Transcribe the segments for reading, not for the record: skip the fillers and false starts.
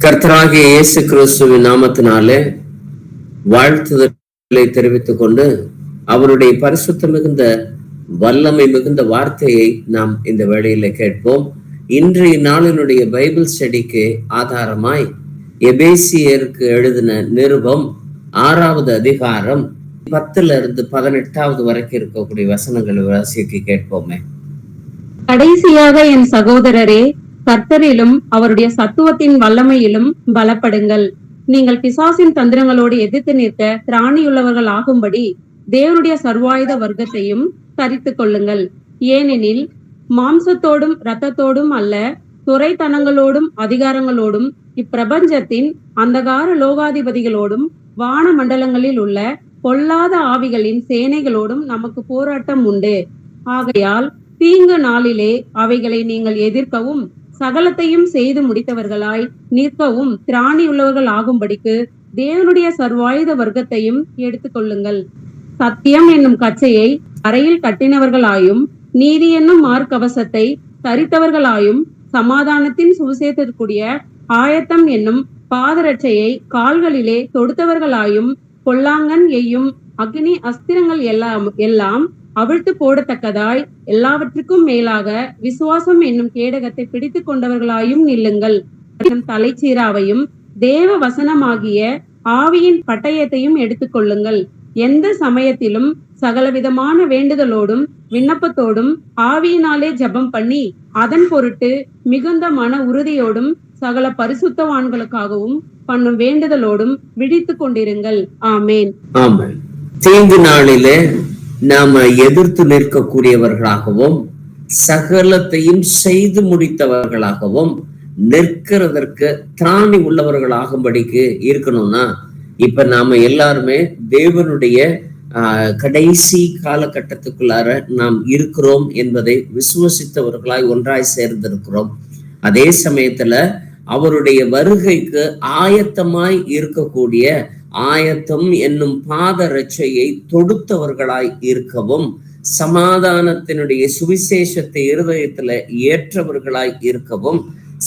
கர்த்தராகிய இயேசு கிறிஸ்துவின் நாமத்தினாலே வாழ்த்துதலை தெரிவித்துக் கொண்டு அவருடைய பரிசுத்த மிகுந்த வல்லமை மிகுந்த வார்த்தையை நாம் இந்த வேளையில கேட்போம். இன்றைய நாளினுடைய பைபிள் ஸ்டடிக்கு ஆதாரமாய் எபேசியருக்கு எழுதின நிருபம் 6வது அதிகாரம் 10 வரைக்கும் இருக்கக்கூடிய வசனங்களை வாசிக்க கேட்போமே. கடைசியாக என் சகோதரரே, கர்த்தரிலும் அவருடைய சத்துவத்தின் வல்லமையிலும் பலப்படுங்கள். நீங்கள் பிசாசின் தந்திரங்களோடு எதிர்த்து நிற்க திராணியுள்ளவர்கள் ஆகும்படி தேவனுடைய சர்வாயுத வர்க்கத்தையும் தரித்துக் கொள்ளுங்கள். ஏனெனில் மாம்சத்தோடும் இரத்தத்தோடும் அல்ல, துரைத்தனங்களோடும் அதிகாரங்களோடும் இப்பிரபஞ்சத்தின் அந்தகார லோகாதிபதிகளோடும் வான மண்டலங்களில் உள்ள பொல்லாத ஆவிகளின் சேனைகளோடும் நமக்கு போராட்டம் உண்டு. ஆகையால் தீங்கு நாளிலே அவைகளை நீங்கள் எதிர்க்கவும் சகலத்தையும் செய்து முடித்தவர்களாய் நிற்கவும் திராணி உள்ளவர்கள் ஆகும்படிக்கு தேவனுடைய சர்வாயுத வர்க்கத்தையும் எடுத்துக்கொள்ளுங்கள். சத்தியம் என்னும் கச்சையை அறையில் கட்டினவர்களாயும் நீதி என்னும் மார்க்கவசத்தை தரித்தவர்களாயும் சமாதானத்தின் சுவிசேஷத்திற்குரிய ஆயத்தம் என்னும் பாதரட்சையை கால்களிலே தொடுத்தவர்களாயும் பொல்லாங்கன் எய்யும் அக்னி அஸ்திரங்கள் எல்லாம் அவிழ்த்து போடத்தக்கதாய் எல்லாவற்றுக்கும் மேலாக விசுவாசம் என்னும் கேடகத்தை பிடித்து கொண்டவர்களாயும் நில்லுங்கள். தலைச்சீராவையும் தேவ வசனமாகிய ஆவியின் பட்டயத்தையும் எடுத்துக்கொள்ளுங்கள். எந்த சமயத்திலும் சகலவிதமான வேண்டுதலோடும் விண்ணப்பத்தோடும் ஆவியினாலே ஜெபம் பண்ணி அதன் பொருட்டு மிகுந்த மன உறுதியோடும் சகல பரிசுத்தவான்களுக்காகவும் பண்ணும் வேண்டுதலோடும் விழித்து கொண்டிருங்கள். ஆமேன். ஆமென். தீங்கு நாளிலே நாம எதிர்த்து நிற்கக்கூடியவர்களாகவும் சகலத்தையும் செய்து முடித்தவர்களாகவும் நிற்கிறதற்கு திராணி உள்ளவர்களாகும்படிக்கு இருக்கணும்னா இப்ப நாம எல்லாருமே தேவனுடைய கடைசி காலகட்டத்துக்குள்ளார நாம் இருக்கிறோம் என்பதை விசுவசித்தவர்களாய் ஒன்றாய் சேர்ந்திருக்கிறோம். அதே சமயத்துல அவருடைய வருகைக்கு ஆயத்தமாய் இருக்கக்கூடிய ஆயத்தம் என்னும் பாதரட்சையை தொடுத்தவர்களாய் இருக்கவும் சமாதானத்தினுடைய சுவிசேஷத்தை இருதயத்துல ஏற்றவர்களாய் இருக்கவும்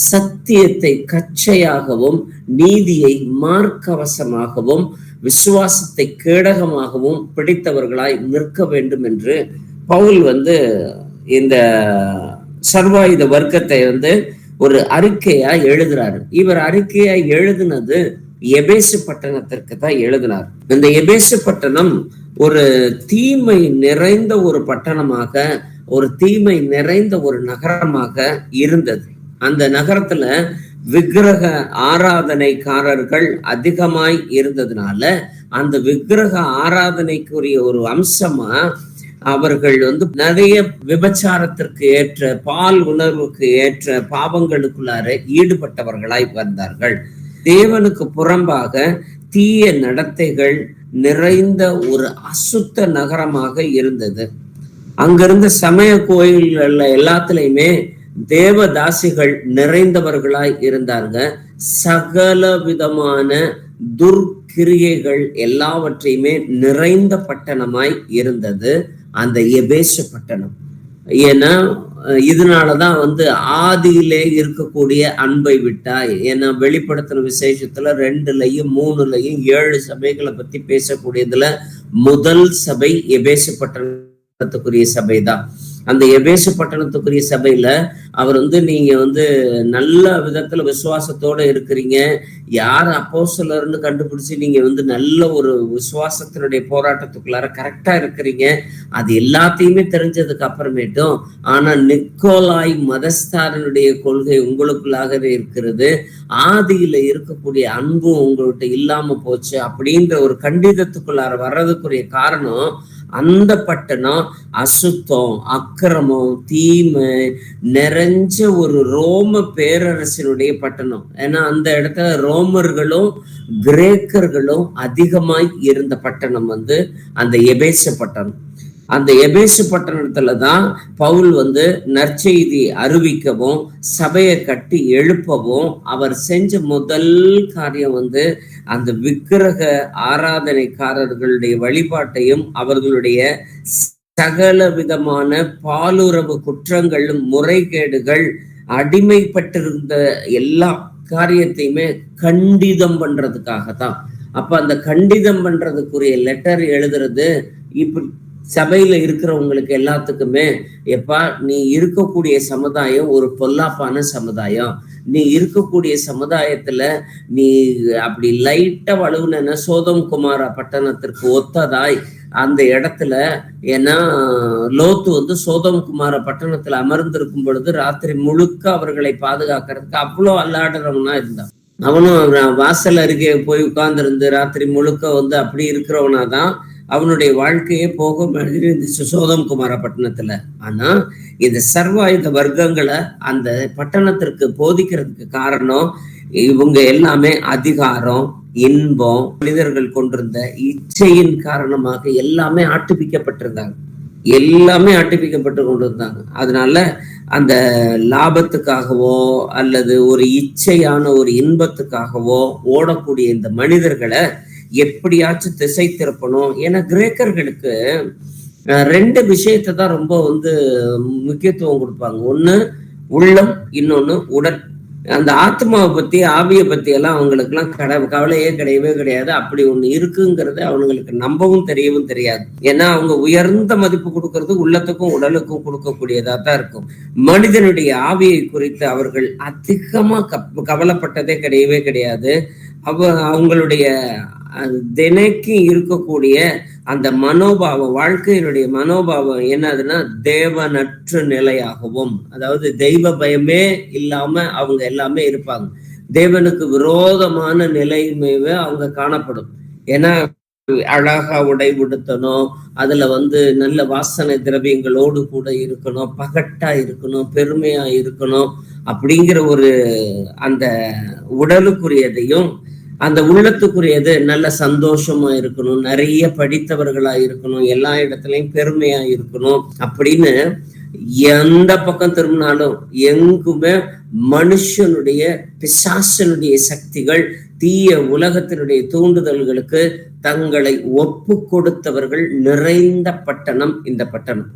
சத்தியத்தை கச்சையாகவும் நீதியை மார்க்கவசமாகவும் விசுவாசத்தை கேடகமாகவும் பிடித்தவர்களாய் நிற்க வேண்டும் என்று பவுல் இந்த சர்வாயுத வர்க்கத்தை ஒரு அறிக்கையா எழுதுறாரு. இவர் அறிக்கையா எழுதினது எபேசு பட்டணத்திற்கு தான் எழுதினார். இந்த எபேசு பட்டணம் ஒரு தீமை நிறைந்த ஒரு பட்டணமாக, ஒரு தீமை நிறைந்த ஒரு நகரமாக இருந்தது. அந்த நகரத்துல விக்கிரக ஆராதனைக்காரர்கள் அதிகமாய் இருந்ததுனால அந்த விக்கிரக ஆராதனைக்குரிய ஒரு அம்சமா அவர்கள் நிறைய விபச்சாரத்திற்கு ஏற்ற பால் உணர்வுக்கு ஏற்ற பாவங்களுக்குள்ளார ஈடுபட்டவர்களாய் வந்தார்கள். தேவனுக்கு புறம்பாக தீய நடத்தைகள் நிறைந்த ஒரு அசுத்த நகரமாக இருந்தது. அங்கிருந்த சமய கோயில்கள்ல எல்லாத்துலயுமே தேவதாசிகள் நிறைந்தவர்களாய் இருந்தாங்க. சகல விதமான துர்க்கிரியைகள் எல்லாவற்றையுமே நிறைந்த பட்டணமாய் இருந்தது அந்த எபேசு பட்டணம். ஏன்னா இதனாலதான் ஆதியிலே இருக்கக்கூடிய அன்பை விட்டாய். ஏன்னா வெளிப்படுத்தின விசேஷத்துல 2லயும் 3லயும் 7 சபைகளை பத்தி பேசக்கூடியதுல முதல் சபை எபேசு பட்டணத்துக்குரிய சபைதான். அந்த எபேசு பட்டணத்துக்குரிய சபையில அவர் நீங்க நல்ல விதத்துல விசுவாசத்தோட இருக்கிறீங்க, யார் அப்போஸ்தலர்னு கண்டுபிடிச்சு நீங்க நல்ல ஒரு விசுவாசத்தினுடைய போராட்டத்துக்குள்ளார கரெக்டா இருக்கிறீங்க, அது எல்லாத்தையுமே தெரிஞ்சதுக்கு அப்புறமேட்டும் ஆனா நிக்கோலாய் மதஸ்தாரனுடைய கொள்கை உங்களுக்குள்ளாகவே இருக்கிறது, ஆதியில இருக்கக்கூடிய அன்பும் உங்கள்கிட்ட இல்லாம போச்சு அப்படின்ற ஒரு கண்டிதத்துக்குள்ளார வர்றதுக்குரிய காரணம் அந்த பட்டணம் அசுத்தம், அக்கிரமம், தீமை நிறைஞ்ச ஒரு ரோம பேரரசினுடைய பட்டணம். ஏன்னா அந்த இடத்துல ரோமர்களும் கிரேக்கர்களும் அதிகமாய் இருந்த பட்டணம் அந்த எபேசு பட்டணம். அந்த எபேசு பட்டணத்துலதான் பவுல் நற்செய்தி அறிவிக்கவும் சபையை கட்டி எழுப்பவும் அவர் செஞ்ச முதல் காரியம் அந்த விக்கிரக ஆராதனைக்காரர்களுடைய வழிபாட்டையும் அவர்களுடைய சகல விதமான பாலுறவு குற்றங்கள், முறைகேடுகள், அடிமைப்பட்டிருந்த எல்லா காரியத்தையுமே கண்டிதம் பண்றதுக்காக தான். அப்ப அந்த கண்டிதம் பண்றதுக்குரிய லெட்டர் எழுதுறது இப்படி சபையில இருக்கிறவங்களுக்கு எல்லாத்துக்குமே, எப்பா நீ இருக்கக்கூடிய சமுதாயம் ஒரு பொல்லாப்பான சமுதாயம், நீ இருக்கக்கூடிய சமுதாயத்துல நீ அப்படி லைட்டா வலுவுன சோதம் குமாரா பட்டணத்திற்கு ஒத்ததாய் அந்த இடத்துல, ஏன்னா லோத்து வந்து சோதம் குமார பட்டணத்துல அமர்ந்திருக்கும் பொழுது ராத்திரி முழுக்க அவர்களை பாதுகாக்கிறதுக்கு அவ்வளோ அல்லாடுறவனா இருந்தான். அவனும் வாசல் அருகே போய் உட்கார்ந்து இருந்து ராத்திரி முழுக்க வந்து அப்படி இருக்கிறவனாதான் அவனுடைய வாழ்க்கையே போக இருந்துச்சு சோதம் குமார பட்டணத்துல. ஆனா இந்த சர்வாயுத வர்க்கங்களை அந்த பட்டணத்திற்கு போதிக்கிறதுக்கு காரணம், இவங்க எல்லாமே அதிகாரம், இன்பம், மனிதர்கள் கொண்டிருந்த இச்சையின் காரணமாக எல்லாமே ஆட்டுவிக்கப்பட்டிருந்தாங்க, எல்லாமே ஆட்டுவிக்கப்பட்டு கொண்டிருந்தாங்க. அதனால அந்த லாபத்துக்காகவோ அல்லது ஒரு இச்சையான ஒரு இன்பத்துக்காகவோ ஓடக்கூடிய இந்த மனிதர்களை எப்படியாச்சும் திசை திருப்பணும். ஏன்னா கிரேக்கர்களுக்கு ரெண்டு விஷயத்தை தான் ரொம்ப வந்து முக்கியத்துவம் கொடுப்பாங்க. ஒண்ணு உள்ளம், இன்னொன்னு உடல். அந்த ஆத்மாவை பத்தி ஆவியை பத்தி எல்லாம் அவங்களுக்கு எல்லாம் கவலையே கிடையவே கிடையாது. அப்படி ஒண்ணு இருக்குங்கிறது அவங்களுக்கு நம்பவும் தெரியவும் தெரியாது. ஏன்னா அவங்க உயர்ந்த மதிப்பு கொடுக்கறது உள்ளத்துக்கும் உடலுக்கும் கொடுக்கக்கூடியதா தான் இருக்கும். மனிதனுடைய ஆவியை குறித்து அவர்கள் அதிகமா கவலைப்பட்டதே கிடையவே கிடையாது. அவங்களுடைய தினைக்கு இருக்கக்கூடிய அந்த மனோபாவம், வாழ்க்கையினுடைய மனோபாவம் என்னதுன்னா தேவனற்ற நிலையாகவும், அதாவது தெய்வ பயமே இல்லாம அவங்க எல்லாமே இருப்பாங்க. தேவனுக்கு விரோதமான நிலைமையே அவங்க காணப்படும். ஏன்னா அழகா உடை உடுத்தணும், அதுல வந்து நல்ல வாசனை திரவியங்களோடு கூட இருக்கணும், பகட்டா இருக்கணும், பெருமையா இருக்கணும் அப்படிங்கிற ஒரு அந்த உடலுக்குரியதையும், அந்த உள்ளத்துக்குரியது நல்ல சந்தோஷமா இருக்கணும், நிறைய படித்தவர்களா இருக்கணும், எல்லா இடத்துலயும் பெருமையா இருக்கணும் அப்படின்னு எந்த பக்கம் திரும்பினாலும் எங்குமே மனுஷனுடைய பிசாசனுடைய சக்திகள், தீய உலகத்தினுடைய தூண்டுதல்களுக்கு தங்களை ஒப்பு கொடுத்தவர்கள் நிறைந்த பட்டணம் இந்த பட்டணம்.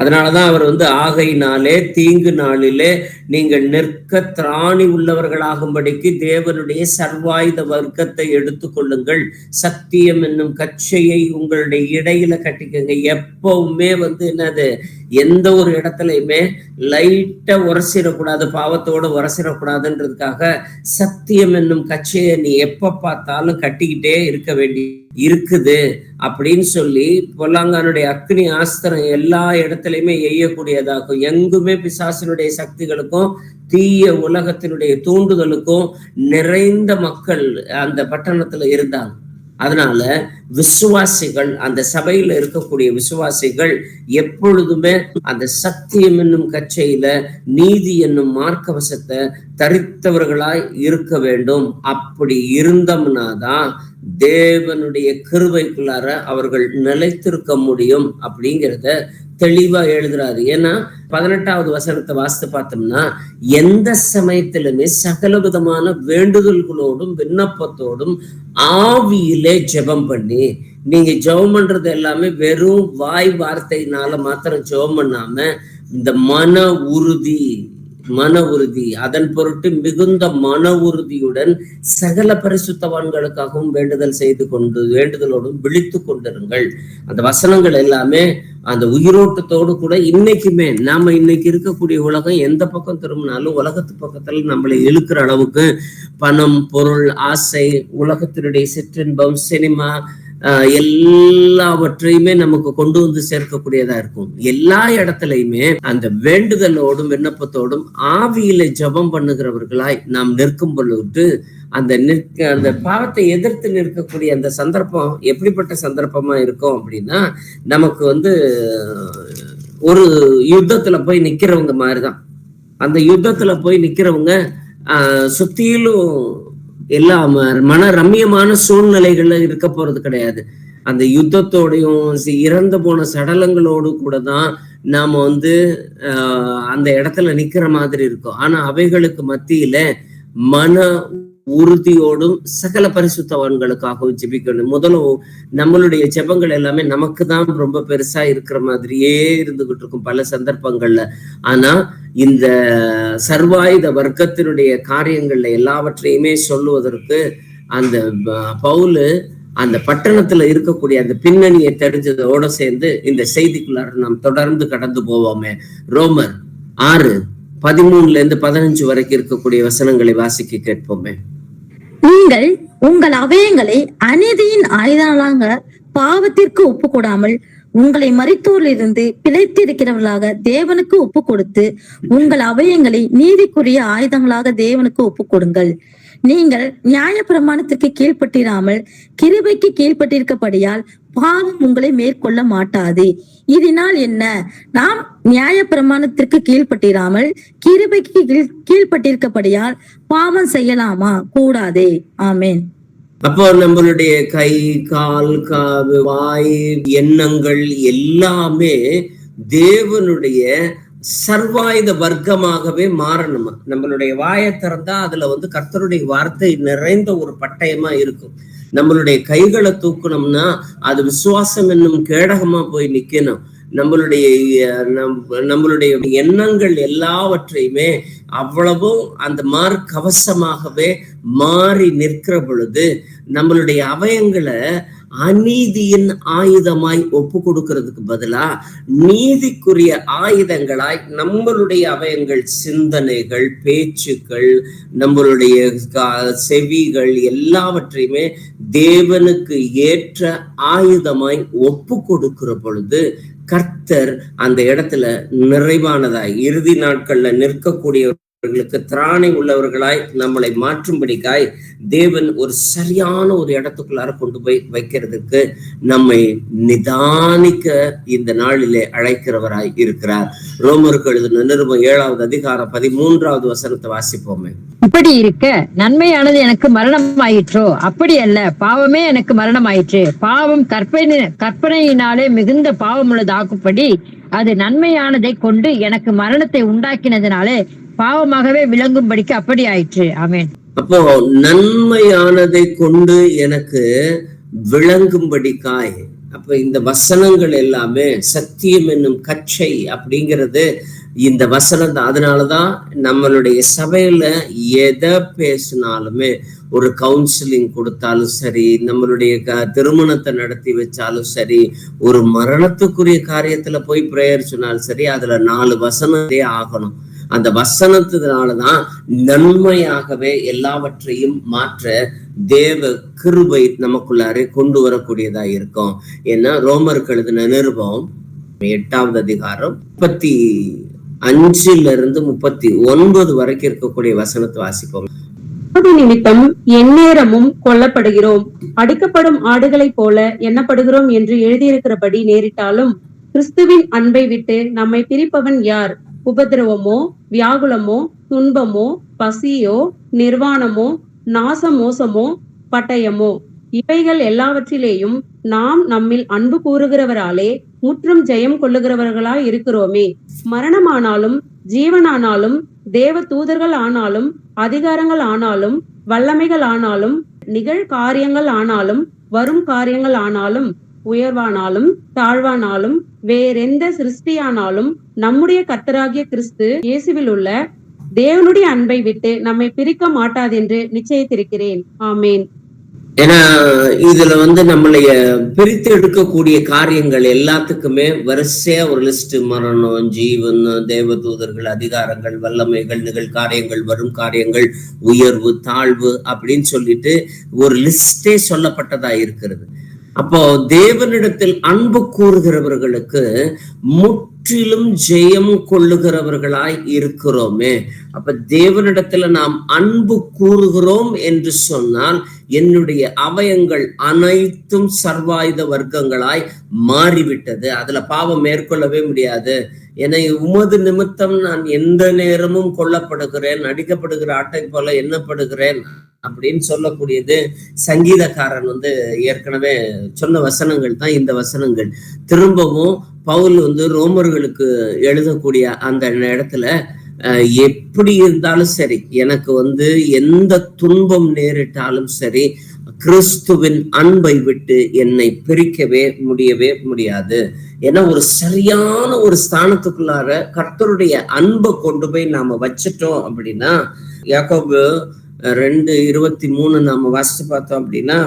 அதனாலதான் அவர் வந்து ஆகையினாலே தீங்கு நாளிலே நீங்கள் நிற்க திராணி உள்ளவர்களாகும்படிக்கு தேவனுடைய சர்வாயுத வர்க்கத்தை எடுத்துக்கொள்ளுங்கள், சத்தியம் என்னும் கச்சையை உங்களுடைய இடையில கட்டிக்கங்க. எப்பவுமே வந்து என்னது, எந்த ஒரு இடத்துலயுமே லைட்டா உரசிடக்கூடாது, பாவத்தோட உரசிடக்கூடாதுன்றதுக்காக சத்தியம் என்னும் கச்சையை நீ எப்ப பார்த்தாலும் கட்டிக்கிட்டே இருக்க வேண்டி இருக்குது அப்படின்னு சொல்லி பொல்லாங்கானுடைய அக்னி ஆஸ்திரம் எல்லா இடத்துலயுமே எய்யக்கூடியதாகும். எங்குமே பிசாசினுடைய சக்திகளுக்கும் தீய உலகத்தினுடைய தூண்டுதலுக்கும் நிறைந்த மக்கள் அந்த பட்டணத்துல இருந்தாங்க. அதனால விசுவாசிகள், அந்த சபையில இருக்கக்கூடிய விசுவாசிகள் எப்பொழுதுமே அந்த சத்தியம் என்னும் கச்சையில நீதி என்னும் மார்க்கவசத்தை தரித்தவர்களாய் இருக்க வேண்டும். அப்படி இருந்தோம்னாதான் தேவனுடைய கிருபைக்குள்ளார அவர்கள் நிலைத்திருக்க முடியும் அப்படிங்கிறத தெளிவா எழுதுறாரு. ஏன்னா 18வது வசனத்தை வாசித்து பார்த்தோம்னா, எந்த சமயத்திலுமே சகல விதமான வேண்டுதல்களோடும் விண்ணப்பத்தோடும் ஆவியிலே ஜெபம் பண்ணி, நீங்க ஜெபம் பண்றது எல்லாமே வெறும் வாய் வார்த்தையினால மாத்திரம் ஜெபம் பண்ணாம இந்த மன உறுதி அதன் பொருட்டு மிகுந்த மன உறுதியுடன் சகல பரிசுத்தவான்களுக்காகவும் வேண்டுதலோடும் விழித்து கொண்டிருங்கள். அந்த வசனங்கள் எல்லாமே அந்த உயிரோட்டத்தோடு கூட இன்னைக்குமே நாம இன்னைக்கு இருக்கக்கூடிய உலகம் எந்த பக்கம் திரும்பினாலும் உலகத்து பக்கத்துல நம்மளை இழுக்கிற அளவுக்கு பணம், பொருள், ஆசை, உலகத்தினுடைய சிற்றின்பம், சினிமா எல்லாவற்றையுமே நமக்கு கொண்டு வந்து சேர்க்கக்கூடியதா இருக்கும். எல்லா இடத்துலயுமே அந்த வேண்டுதலோடும் விண்ணப்பத்தோடும் ஆவியில ஜெபம் பண்ணுகிறவர்களாய் நாம் நிற்கும் பொழுது அந்த பாவத்தை எதிர்த்து நிற்கக்கூடிய அந்த சந்தர்ப்பம் எப்படிப்பட்ட சந்தர்ப்பமா இருக்கும் அப்படின்னா, நமக்கு வந்து ஒரு யுத்தத்துல போய் நிக்கிறவங்க மாதிரிதான். அந்த யுத்தத்துல போய் நிக்கிறவங்க சுத்தியிலும் எல்லா மன ரம்யமான சூழ்நிலைகள்ல இருக்க போறது கிடையாது. அந்த யுத்தத்தோடையும் இறந்து போன சடலங்களோடு கூட தான் நாம வந்து அந்த இடத்துல நிக்கிற மாதிரி இருக்கும். ஆனா அவைகளுக்கு மத்தியில மன உறுதியோடும் சகல பரிசுத்தவான்களுக்காகவும் ஜெபிக்கணும். முதலும் நம்மளுடைய ஜெபங்கள் எல்லாமே நமக்கு தான் ரொம்ப பெருசா இருக்கிற மாதிரியே இருந்துகிட்டு இருக்கும் பல சந்தர்ப்பங்கள்ல. ஆனா இந்த சர்வாயுத வர்க்கத்தினுடைய காரியங்கள்ல எல்லாவற்றையுமே சொல்லுவதற்கு அந்த பவுலு அந்த பட்டணத்துல இருக்கக்கூடிய அந்த பின்னணியை தெரிஞ்சதோட சேர்ந்து இந்த செய்திக்குள்ளார நாம் தொடர்ந்து கடந்து போவோமே. ரோமர் 6:13 வரைக்கும் இருக்கக்கூடிய வசனங்களை வாசிக்க கேட்போமே. நீங்கள் உங்கள் அவயங்களை அநீதியின் ஆயுதங்களாக பாவத்திற்கு ஒப்பு கொடாமல் உங்களை மரித்தோரிலிருந்து பிழைத்திருக்கிறவர்களாக தேவனுக்கு ஒப்பு கொடுத்து உங்கள் அவயங்களை நீதிக்குரிய ஆயுதங்களாக தேவனுக்கு ஒப்பு கொடுங்கள். நீங்கள் நியாய பிரமாணத்திற்கு கீழ்ப்பட்டிராமல் கிருபைக்கு கீழ்ப்பட்டிருக்கப்படியால் பாவம் உங்களை மேற்கொள்ள மாட்டாது. இதனால் என்ன? நாம் நியாய பிரமாணத்திற்கு கீழ்ப்பட்டிராமல் கிருபைக்கு கீழ்ப்பட்டிருக்கப்படியால் பாவம் செய்யலாமா? கூடாதே. ஆமேன். அப்போ நம்மளுடைய கை, கால், காது, வாய், எண்ணங்கள் எல்லாமே தேவனுடைய சர்வாயுத வர்க்கமாகவே மாறணுமா. நம்மளுடைய வாயை திறந்தா அதுல கர்த்தருடைய வார்த்தை நிறைந்த ஒரு பட்டயமா இருக்கும். நம்மளுடைய கைகளை தூக்கணும்னா அது விசுவாசம் என்னும் கேடகமா போய் நிக்கணும். நம்மளுடைய எண்ணங்கள் எல்லாவற்றையுமே அவ்வளவும் அந்த கவசமாகவே மாறி நிற்கிற பொழுது நம்மளுடைய அவயங்களை அநீதியின் ஆயுதமாய் ஒப்பு கொடுக்கிறதுக்கு பதிலா நீதிக்குரிய ஆயுதங்களாய் நம்மளுடைய அவயங்கள், சிந்தனைகள், பேச்சுக்கள், நம்மளுடைய செவிகள் எல்லாவற்றையுமே தேவனுக்கு ஏற்ற ஆயுதமாய் ஒப்பு கொடுக்கிற பொழுது கர்த்தர் அந்த இடத்துல நிறைவானதாய் இறுதி நாட்கள்ல நிற்கக்கூடியவர்களுக்கு திராணி உள்ளவர்களாய் நம்மளை மாற்றும்படிக்காய் தேவன் ஒரு சரியான ஒரு இடத்துக்குள்ளார கொண்டு போய் வைக்கிறதுக்கு நம்மை நிதானிக்க இந்த நாளிலே அழைக்கிறவராய் இருக்கிறார். ரோமருக்கு எழுதின நிருபம் 7:13 வாசிப்போமே. இப்படி இருக்க நன்மையானது எனக்கு மரணம் ஆயிற்றோ? அப்படி அல்ல, பாவமே எனக்கு மரணம் ஆயிற்று. பாவம் கற்பனையினாலே மிகுந்த பாவமுள்ளதாக்கும்படி அது நன்மையானதை கொண்டு எனக்கு மரணத்தை உண்டாக்கினதுனாலே பாவமாகவே விளங்கும்படிக்கு அப்படி ஆயிற்று. ஆமேன். அப்போ நன்மையானதை கொண்டு எனக்கு விளங்கும்படிக்காய். அப்ப இந்த வசனங்கள் எல்லாமே சத்தியம் என்னும் கச்சை அப்படிங்கிறது இந்த வசனம் தான். அதனாலதான் நம்மளுடைய சபையில எதை பேசினாலுமே, ஒரு கவுன்சிலிங் கொடுத்தாலும் சரி, நம்மளுடைய திருமணத்தை நடத்தி வச்சாலும் சரி, ஒரு மரணத்துக்குரிய காரியத்துல போய் பிரேயர் சொன்னாலும் சரி, அதுல 4 வசனத்தே ஆகணும். அந்த வசனத்தினாலதான் நன்மையாகவே எல்லாவற்றையும் மாற்ற தேவ கிருபை நமக்குள்ளாரே கொண்டு வரக்கூடியதா இருக்கும். ஏன்னா ரோமருக்கு எழுதின நிருபம் 8 35 வரைக்கும் இருக்கக்கூடிய வசனத்தை வாசிப்போம். நிமித்தம் எந்நேரமும் கொல்லப்படுகிறோம், அடிக்கப்படும் ஆடுகளைப் போல எண்ணப்படுகிறோம் என்று எழுதியிருக்கிறபடி நேரிட்டாலும் கிறிஸ்துவின் அன்பை விட்டு நம்மை பிரிப்பவன் யார்? உபதிரவமோ, வியாகுலமோ, துன்பமோ, பசியோ, நிர்வாணமோ, நாசமோசமோ, பட்டயமோ, இவைகள் எல்லாவற்றிலேயும் நாம் நம்மில் அன்பு கூறுகிறவராலே முற்றும் ஜெயம் கொள்ளுகிறவர்களாய் இருக்கிறோமே. மரணமானாலும் ஜீவனானாலும் தேவ தூதர்கள் ஆனாலும் அதிகாரங்கள் ஆனாலும் வல்லமைகள் ஆனாலும் நிகழ்காரியங்கள் ஆனாலும் வரும் காரியங்கள் ஆனாலும் உயர்வானாலும் தாழ்வானாலும் வேறெந்த சிருஷ்டியானாலும் நம்முடைய கர்த்தராகிய கிறிஸ்து இயேசுவில் உள்ள தேவனுடைய அன்பை விட்டு நம்மை பிரிக்க மாட்டாதென்று நிச்சயித்திருக்கிறேன். ஆமேன். ஏன்னா இதுல நம்மளைய பிரித்து எடுக்கக்கூடிய காரியங்கள் எல்லாத்துக்குமே வரிசையா ஒரு லிஸ்ட். மரணம், ஜீவன், தேவதூதர்கள், அதிகாரங்கள், வல்லமைகள், நிகழ்காரியங்கள், வரும் காரியங்கள், உயர்வு, தாழ்வு அப்படின்னு சொல்லிட்டு ஒரு லிஸ்டே சொல்லப்பட்டதா இருக்கிறது. அப்போ தேவனிடத்தில் அன்பு கூறுகிறவர்களுக்கு முற்றிலும் ஜெயம் கொள்ளுகிறவர்களாய் இருக்கிறோமே. அப்ப தேவனிடத்துல நாம் அன்பு கூறுகிறோம் என்று சொன்னால் என்னுடைய அவயங்கள் அனைத்தும் சர்வாயுத வர்க்கங்களாய் மாறிவிட்டது. அதுல பாவம் மேற்கொள்ளவே முடியாது. என்னை உமது நிமித்தம் நான் எந்த நேரமும் கொல்லப்படுகிறேன், அடிக்கப்படுகிற ஆட்டை போல எண்ணப்படுகிறேன் அப்படின்னு சொல்லக்கூடியது சங்கீதக்காரன் ஏற்கனவே சொன்ன வசனங்கள் தான் இந்த வசனங்கள். திரும்பவும் பவுல் ரோமர்களுக்கு எழுதக்கூடிய அந்த இடத்துல எப்படி இருந்தாலும் சரி, எனக்கு எந்த துன்பம் நேரிட்டாலும் சரி, கிறிஸ்துவின் அன்பை விட்டு என்னை பிரிக்கவே முடியாது. ஏன்னா ஒரு சரியான ஒரு ஸ்தானத்துக்குள்ளார கர்த்தருடைய அன்பை கொண்டு போய் நாம வச்சிட்டோம் அப்படின்னா, யாக்கோபு 2:23 நாம வாசிச்சு பார்த்தோம் அப்படின்னா,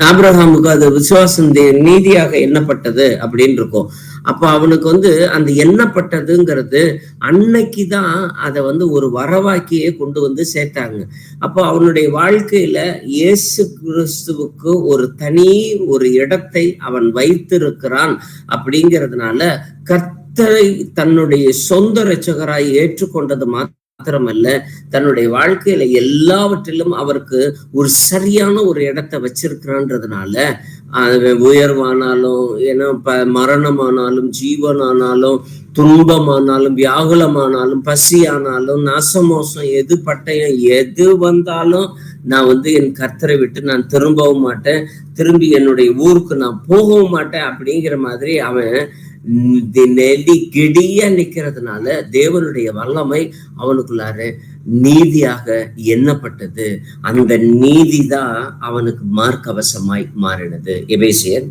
ஆபிரகாமுக்கு அது விசுவாசம் நீதியாக எண்ணப்பட்டது அப்படின்னு இருக்கும். அப்ப அவனுக்கு அந்த எண்ணப்பட்டதுங்கிறது அன்னைக்குதான் அதை ஒரு வரவாக்கியே கொண்டு சேர்த்தாங்க. அப்போ அவனுடைய வாழ்க்கையில இயேசு கிறிஸ்துவுக்கு ஒரு இடத்தை அவன் வைத்திருக்கிறான். அப்படிங்கிறதுனால கர்த்தரை தன்னுடைய சொந்த இரட்சகராய் ஏற்றுக்கொண்டது மாத்திரமல்ல, தன்னுடைய வாழ்க்கையில எல்லாவற்றிலும் அவருக்கு ஒரு சரியான ஒரு இடத்தை வச்சிருக்கிறான்றதுனால உயர்வானாலும், ஏன்னா மரணமானாலும், ஜீவனானாலும், துன்பமானாலும், வியாகுலமானாலும், பசியானாலும், நாசமோசம், எது பட்டயம் எது வந்தாலும் நான் என் கர்த்தரை விட்டு நான் திரும்பவும் மாட்டேன், திரும்பி என்னுடைய ஊருக்கு நான் போகவும் மாட்டேன் அப்படிங்கிற மாதிரி அவன் நெல்லி கிடியா நிக்கிறதுனால தேவனுடைய வல்லமை அவனுக்குள்ளார நீதியாக எண்ணப்பட்டது. அந்த நீதிதான் அவனுக்கு மார்க்கவசமாய் மாறினது. எபேசியர்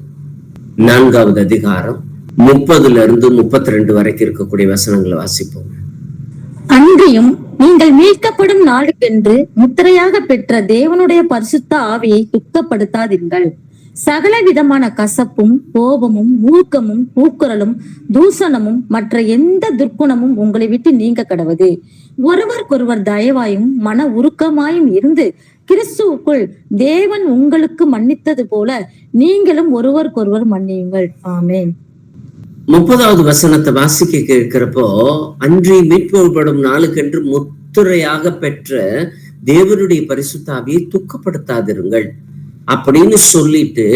4வது அதிகாரம் 30-32 வரைக்கும் இருக்கக்கூடிய வசனங்களை வாசிப்போம். அன்றியும் நீங்கள் மீட்கப்படும் நாளுக்கென்று முத்திரையாக பெற்ற தேவனுடைய பரிசுத்த ஆவியை துக்கப்படுத்தாதீர்கள். சகல விதமான கசப்பும், கோபமும், ஊக்கமும், கூக்குரலும், தூஷணமும், மற்ற எந்த துர்க்குணமும் உங்களை விட்டு நீங்க கடவது. ஒருவருக்கொருவர் தயவாயும் மன உருக்கமாயும் இருந்து கிறிஸ்துவுக்குள் தேவன் உங்களுக்கு மன்னித்தது போல நீங்களும் ஒருவருக்கொருவர் மன்னியுங்கள். ஆமென். 30வது வசனத்தை வாசிக்க கேட்கிறப்போ, அன்றி மீட்படும் நாளுக்கென்று முத்திரையாக பெற்ற தேவனுடைய பரிசுத்த ஆவியை துக்கப்படுத்தாதிருங்கள் அப்படின்னு சொல்லிட்டு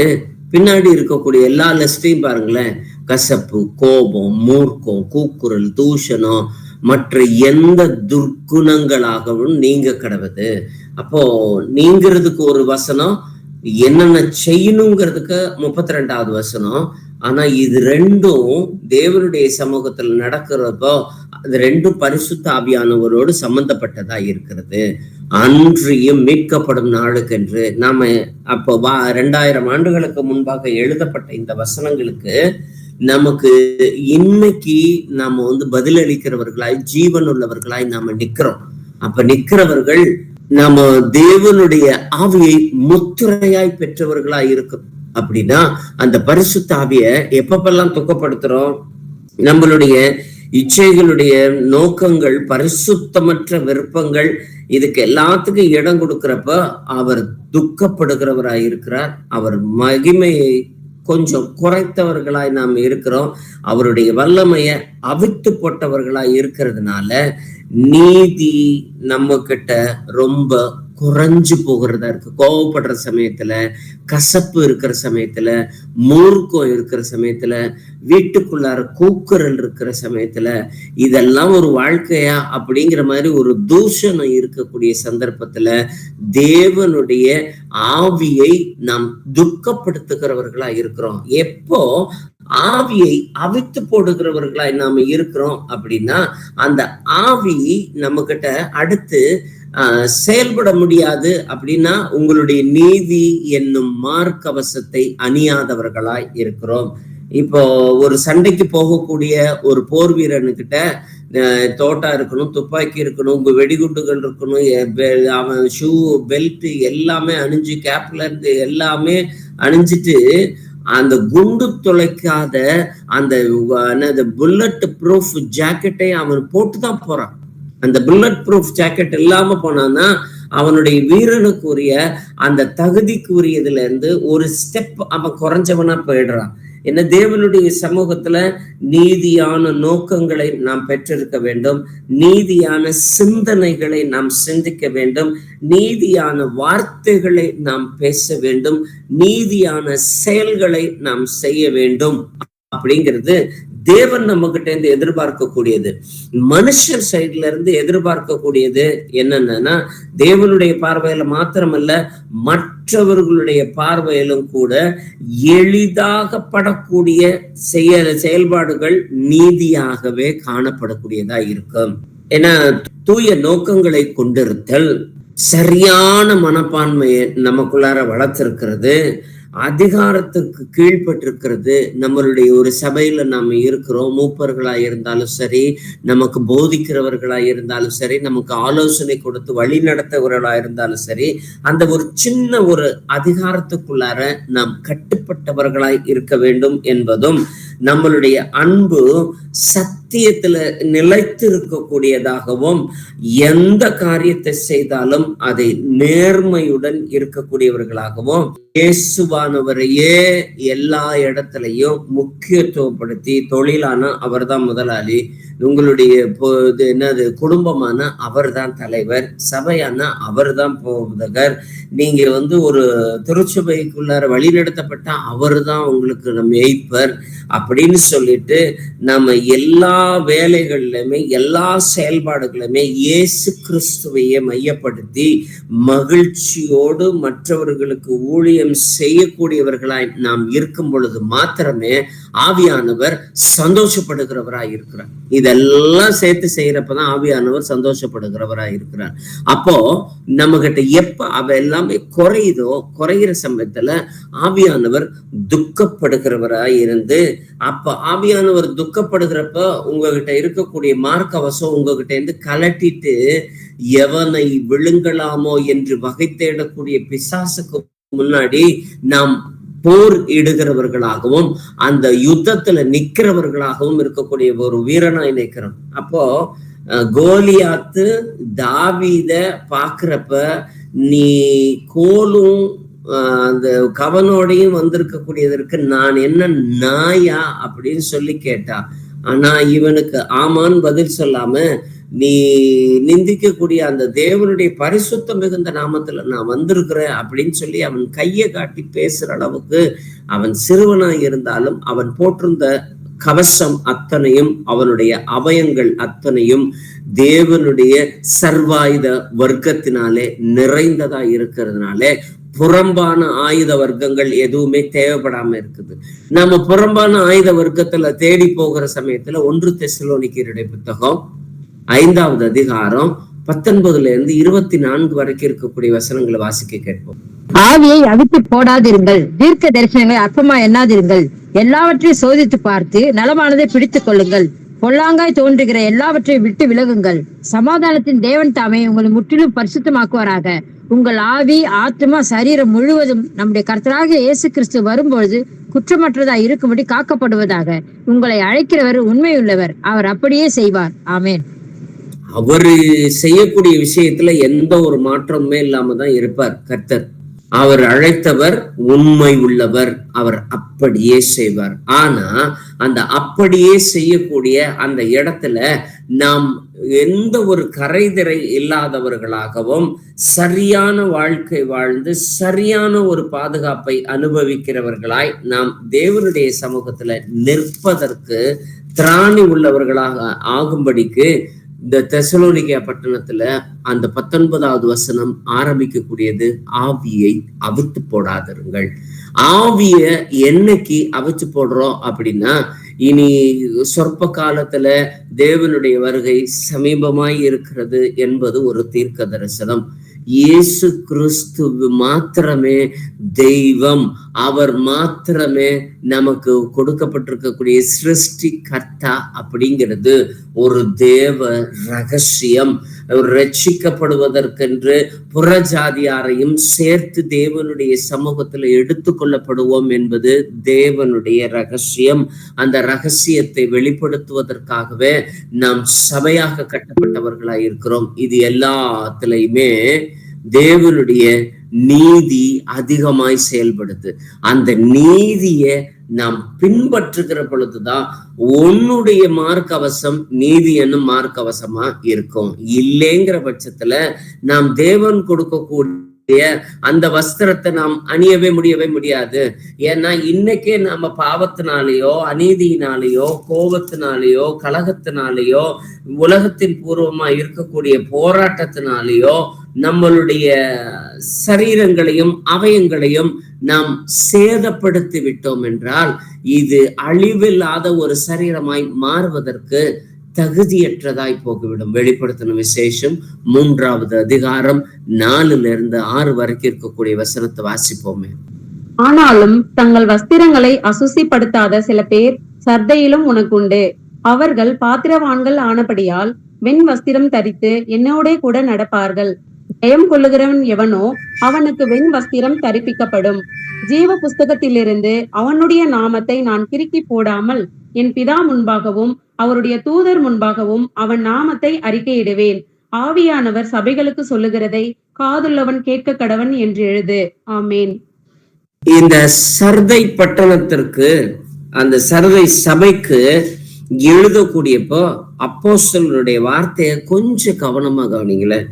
பின்னாடி இருக்கக்கூடிய எல்லா லிஸ்டையும் பாருங்களேன். கசப்பு, கோபம், மூர்க்கம், கூக்குரல், தூஷணம், மற்ற எந்த துர்க்குணங்களாகவும் நீங்க கடவுது. அப்போ நீங்கிறதுக்கு ஒரு வசனம், என்னென்ன செய்யணுங்கிறதுக்கு 32வது வசனம். ஆனா இது ரெண்டும் தேவனுடைய சமூகத்துல நடக்கிறப்போ அது ரெண்டும் பரிசுத்த ஆவியானவரோடு சம்பந்தப்பட்டதா இருக்கிறது. அன்றியும் மீட்கப்படும் நாளுக்கென்று நாம அப்போ 2000 ஆண்டுகளுக்கு முன்பாக எழுதப்பட்ட இந்த வசனங்களுக்கு நமக்கு இன்னைக்கு நாம பதிலளிக்கிறவர்களாய், ஜீவன் உள்ளவர்களாய் நாம நிக்கிறோம். அப்ப நிக்கிறவர்கள் நாம தேவனுடைய ஆவியை முத்திரையாய் பெற்றவர்களாய் இருக்கும். அப்படின்னா அந்த பரிசுத்த ஆவிய எப்பப்பெல்லாம் துக்கப்படுத்துறோம், நம்மளுடைய இச்சைகளுடைய நோக்கங்கள், பரிசுத்தமற்ற விருப்பங்கள், இதுக்கு எல்லாத்துக்கும் இடம் கொடுக்கிறப்ப அவர் துக்கப்படுகிறவராய் இருக்கிறார். அவர் மகிமையை கொஞ்சம் குறைத்தவர்களாய் நாம் இருக்கிறோம். அவருடைய வல்லமைய அவித்து போட்டவர்களாய் இருக்கிறதுனால நீதி நம்ம கிட்ட ரொம்ப குறைஞ்சு போகிறதா இருக்கு. கோவப்படுற சமயத்துல, கசப்பு இருக்கிற சமயத்துல, மூர்க்கம் இருக்கிற சமயத்துல, வீட்டுக்குள்ளார கூக்குரல் இருக்கிற சமயத்துல, இதெல்லாம் ஒரு வாழ்க்கையா அப்படிங்கிற மாதிரி ஒரு தூஷணம் இருக்கக்கூடிய சந்தர்ப்பத்துல தேவனுடைய ஆவியை நாம் துக்கப்படுத்துகிறவர்களா இருக்கிறோம். எப்போ ஆவியை அவித்து போடுகிறவர்களாய் நாம இருக்கிறோம் அப்படின்னா அந்த ஆவி நம்ம கிட்ட அடுத்து செயல்பட முடியாது. அப்படின்னா உங்களுடைய நீதி என்னும் மார்க்கவசத்தை அணியாதவர்களாய் இருக்கிறோம். இப்போ ஒரு சண்டைக்கு போகக்கூடிய ஒரு போர் வீரனுக்கிட்ட தோட்டா இருக்கணும், துப்பாக்கி இருக்கணும், உங்க வெடிகுண்டுகள் இருக்கணும், அவன் ஷூ, பெல்ட் எல்லாமே அணிஞ்சு, கேப்ல இருந்து எல்லாமே அணிஞ்சிட்டு அந்த குண்டு துளைக்காத அந்த புல்லட் ப்ரூஃப் ஜாக்கெட்டை அவன் போட்டுதான் போறான். அந்த புல்லட் ப்ரூஃப் ஜாக்கெட் இல்லாம போனான்னா அவனுடைய வீரனுக்குரிய அந்த தகுதிக்குரியதுல இருந்து ஒரு ஸ்டெப் அவன் குறைஞ்சவனா போயிடுறான். என்ன, தேவனுடைய சமூகத்துல நீதியான நோக்கங்களை நாம் பெற்றிருக்க வேண்டும், நீதியான சிந்தனைகளை நாம் சிந்திக்க வேண்டும், நீதியான வார்த்தைகளை நாம் பேச வேண்டும், நீதியான செயல்களை நாம் செய்ய வேண்டும். அப்படிங்கிறது தேவன் நம்ம கிட்ட இருந்து எதிர்பார்க்கக்கூடியது. மனுஷர் சைட்ல இருந்து எதிர்பார்க்கக்கூடியது என்னன்னா, தேவனுடைய பார்வையில மாத்திரமல்ல, மற்றவர்களுடைய பார்வையிலும் கூட எளிதாக படக்கூடிய செயல்பாடுகள் நீதியாகவே காணப்படக்கூடியதா இருக்கும். ஏன்னா தூய நோக்கங்களை கொண்டிருத்தல், சரியான மனப்பான்மையை நமக்குள்ளார வளர்த்திருக்கிறது, அதிகாரத்துக்கு கீழ்பட்டிருக்கிறது. நம்மளுடைய ஒரு சபையில நாம இருக்கிறோம், மூப்பர்களாய் இருந்தாலும் சரி, நமக்கு போதிக்கிறவர்களாய் இருந்தாலும் சரி, நமக்கு ஆலோசனை கொடுத்து வழி நடத்தவர்களாய் இருந்தாலும் சரி, அந்த ஒரு சின்ன ஒரு அதிகாரத்துக்குள்ளார நாம் கட்டுப்பட்டவர்களாய் இருக்க வேண்டும் என்பதும், நம்மளுடைய அன்பு சத்தியத்துல நிலைத்து இருக்கக்கூடியதாகவும், எந்த காரியத்தை செய்தாலும் அதை நேர்மையுடன் இருக்கக்கூடியவர்களாகவும், இயேசுவானவரையே எல்லா இடத்துலையும் முக்கியத்துவப்படுத்தி, தொழிலான அவர்தான் முதலாளி, உங்களுடைய என்னது குடும்பமான அவர்தான் தலைவர், சபையான அவர்தான் போதகர், நீங்க ஒரு திருச்சபைக்குள்ளார வழி நடத்தப்பட்ட அவர்தான் உங்களுக்கு மேய்ப்பர் அப்படின்னு சொல்லிட்டு, நம்ம எல்லா வேலைகள்லயுமே எல்லா செயல்பாடுகளுமே இயேசு கிறிஸ்துவையே மையப்படுத்தி மகிழ்ச்சியோடு மற்றவர்களுக்கு ஊழியம் செய்யக்கூடியவர்களாய் நாம் இருக்கும் பொழுது மாத்திரமே ஆவியானவர் சந்தோஷப்படுகிறவராய் இருக்கிறார். இதெல்லாம் சேர்த்து செய்யறப்பதான் ஆவியானவர் சந்தோஷப்படுகிறவராய் இருக்கிறார். அப்போ நம்ம கிட்ட எப்ப அவ எல்லாமே குறையிற சமயத்துல ஆவியானவர் துக்கப்படுகிறவராய் இருந்து, அப்ப ஆவியானவர் துக்கப்படுகிறப்ப உங்ககிட்ட இருக்கக்கூடிய மார்க்கவசம் உங்ககிட்ட இருந்து கலட்டிட்டு எவனை விழுங்கலாமோ என்று வகை தேடக்கூடிய பிசாசுக்கு முன்னாடி நாம் போர் இடுகிறவர்களாகவும் அந்த யுத்தத்துல நிக்கிறவர்களாகவும் இருக்கக்கூடிய ஒரு வீரனாய் நிற்கிறோம். அப்போ கோலியாத்து தாவீத பாக்குறப்ப, நீ கோலும் அந்த கவனோடையும் வந்திருக்கக்கூடியதற்கு நான் என்ன நாயா அப்படின்னு சொல்லி கேட்டா. ஆனா இவனுக்கு ஆமான்னு பதில் சொல்லாம, நீ நிந்திக்கக்கூடிய அந்த தேவனுடைய பரிசுத்தம் மிகுந்த நாமத்துல நான் வந்திருக்கிறேன் அப்படின்னு சொல்லி அவன் கையை காட்டி பேசுற அளவுக்கு அவன் சிறுவனாய் இருந்தாலும் அவன் போட்டிருந்த கவசம் அத்தனையும், அவனுடைய அவயங்கள் அத்தனையும் தேவனுடைய சர்வாயுத வர்க்கத்தினாலே நிறைந்ததா இருக்கிறதுனாலே புறம்பான ஆயுத வர்க்கங்கள் எதுவுமே தேவைப்படாம இருக்குது. நம்ம புறம்பான ஆயுத வர்க்கத்துல தேடி போகிற சமயத்துல 1 தெசலோனிக்கேயருடைய புத்தகம் 5வது அதிகாரம் 19 இருந்து 24 வரைக்கும் இருக்கக்கூடிய வசனங்களை வாசிக்க கேட்போம். ஆவியை அவித்து போடாதிருங்கள், தீர்க்க தரிசனங்களை அற்பமா எண்ணாதிருங்கள், எல்லாவற்றையும் சோதித்து பார்த்து நலமானதை பிடித்துக் கொள்ளுங்கள், பொல்லாங்காய் தோன்றுகிற எல்லாவற்றையும் விட்டு விலகுங்கள். சமாதானத்தின் தேவன் தாமே உங்களை முற்றிலும் பரிசுத்தமாக்குவாராக. உங்கள் ஆவி, ஆத்மா, சரீரம் முழுவதும் நம்முடைய கர்த்தராகிய இயேசு கிறிஸ்து வரும்பொழுது குற்றமற்றதா இருக்கும்படி காக்கப்படுவதாக. உங்களை அழைக்கிறவர் உண்மையுள்ளவர், அவர் அப்படியே செய்வார். ஆமேன். அவரு செய்யக்கூடிய விஷயத்துல எந்த ஒரு மாற்றமுமே இல்லாம தான் இருப்பார் கர்த்தர். அவர் அழைத்தவர் உண்மை உள்ளவர், அவர் அப்படியே செய்வார். ஆனா அந்த அப்படியே செய்யக்கூடிய அந்த இடத்துல நாம் எந்த ஒரு கரைதிரை இல்லாதவர்களாகவும் சரியான வாழ்க்கை வாழ்ந்து சரியான ஒரு பாதுகாப்பை அனுபவிக்கிறவர்களாய் நாம் தேவனுடைய சமூகத்துல நிற்பதற்கு திராணி உள்ளவர்களாக ஆகும்படிக்கு இந்த தெசலோனிக்கே பட்டணத்துல அந்த 19வது வசனம் ஆரம்பிக்கக்கூடியது, ஆவியை அவித்து போடாதிருங்கள். ஆவிய என்னைக்கு அவிச்சு போடுறோம் அப்படின்னா, இனி சொற்ப காலத்துல தேவனுடைய வருகை சமீபமாய் இருக்கிறது என்பது ஒரு தீர்க்க தரிசனம். இயேசு கிறிஸ்து மாத்திரமே தெய்வம், அவர் மாத்திரமே நமக்கு கொடுக்கப்பட்டிருக்கக்கூடிய சிருஷ்டி கர்த்தா அப்படிங்கிறது ஒரு தேவ ரகசியம். ரட்சிக்கப்படுவதற்கென்று புறஜாதியாரையும் சேர்த்து தேவனுடைய சமூகத்துல எடுத்துக்கொள்ளப்படுவோம் என்பது தேவனுடைய ரகசியம். அந்த ரகசியத்தை வெளிப்படுத்துவதற்காகவே நாம் சபையாக கட்டப்பட்டவர்களாய் இருக்கிறோம். இது எல்லாத்திலையுமே தேவனுடைய நீதி அதிகமாய் செயல்படுது. அந்த நீதியை நாம் பின்பற்றுகிற பொழுதுதான் உன்னுடைய மார்க்கவசம் நீதி என்னும் மார்க்கவசமா இருக்கும். இல்லைங்கிற பட்சத்துல நாம் தேவன் கொடுக்கக்கூடிய அந்த வஸ்திரத்தை நாம் அணியவே முடியாது. ஏன்னா இன்னைக்கே நம்ம பாவத்தினாலேயோ, அநீதியினாலேயோ, கோபத்தினாலேயோ, கலகத்தினாலேயோ, உலகத்தின் பூர்வமா இருக்கக்கூடிய போராட்டத்தினாலேயோ நம்மளுடைய சரீரங்களையும் அவயங்களையும் நாம் சேதப்படுத்தி விட்டோம் என்றால் இது அழிவில்லாத ஒரு சரீரமாய் மாறுவதற்கு தகுதியற்றதாய் போய்விடும். வெளிப்படுத்தின விசேஷம் 3வது அதிகாரம் 4-6 வரைக்கும் இருக்கக்கூடிய வசனத்தை வாசிப்போமே. ஆனாலும் தங்கள் வஸ்திரங்களை அசுசிப்படுத்தாத சில பேர் சர்தையிலும் உனக்குண்டு. அவர்கள் பாத்திரவான்கள் ஆனபடியால் வெண் வஸ்திரம் தரித்து என்னோட கூட நடப்பார்கள். ஜெயம் கொள்ளுகிறவன் எவனோ அவனுக்கு வெண் வஸ்திரம் தரிப்பிக்கப்படும். ஜீவ புஸ்தகத்திலிருந்து அவனுடைய நாமத்தை நான் கிறுக்கி போடாமல் என் பிதா முன்பாகவும் அவருடைய தூதர் முன்பாகவும் அவன் நாமத்தை அறிக்கையிடுவேன். ஆவியானவர் சபைகளுக்கு சொல்லுகிறதை காதுள்ளவன் கேட்க கடவன் என்று எழுது. ஆமேன். இந்த சர்தை பட்டணத்திற்கு, அந்த சர்தை சபைக்கு எழுதக்கூடியப்போ அப்போஸ்தலருடைய வார்த்தையை கொஞ்சம் கவனமா கவனிங்களேன்.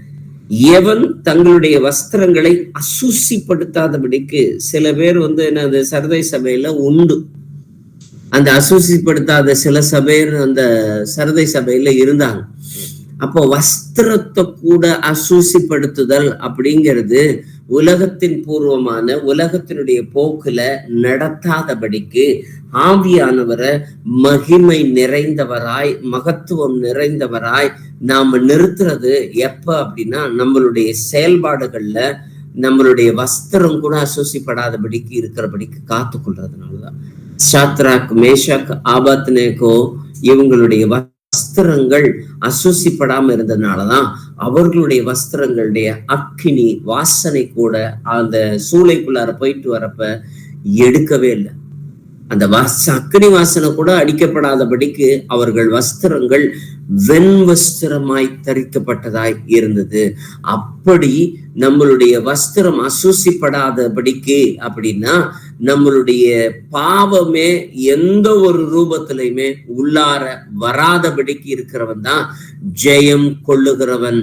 எவன் தங்களுடைய வஸ்திரங்களை அசுசிப்படுத்தாதபடிக்கு, சில பேர் என்னது சர்தை சபையில உண்டு. அந்த அசுசிப்படுத்தாத சில சபையர் அந்த சர்தை சபையில இருந்தாங்க. அப்போ வஸ்திரத்தை கூட அசுசிப்படுத்துதல் அப்படிங்கிறது உலகத்தின் பூர்வமான உலகத்தினுடைய போக்குல நடத்தாதபடிக்கு ஆவியானவரை மகிமை நிறைந்தவராய், மகத்துவம் நிறைந்தவராய் நாம நிறுத்துறது எப்ப அப்படின்னா நம்மளுடைய செயல்பாடுகள்ல நம்மளுடைய வஸ்திரம் கூட அசுசிப்படாதபடிக்கு இருக்கிறபடிக்கு காத்து கொள்றதுனாலதான். சாத்ராக், மேஷாக், ஆபத்நேகோ இவங்களுடைய வஸ்திரங்கள் அசுசிப்படாம இருந்ததுனாலதான் அவர்களுடைய வஸ்திரங்களுடைய அக்கினி வாசனை கூட அந்த சூளைக்குள்ளார போயிட்டு வரப்ப எடுக்கவே இல்லை. அந்த அக்கினி வாசனை கூட அடிக்கப்படாதபடிக்கு அவர்கள் வஸ்திரங்கள் வெண் வஸ்திரமாய் தரிக்கப்பட்டதாய் இருந்தது. அப்படி நம்மளுடைய வஸ்திரம் அசூசிப்படாதபடிக்கு அப்படின்னா நம்மளுடைய பாவமே எந்த ஒரு ரூபத்திலையுமே உள்ளார வராதபடிக்கு இருக்கிறவன் தான் ஜெயம் கொள்ளுகிறவன்.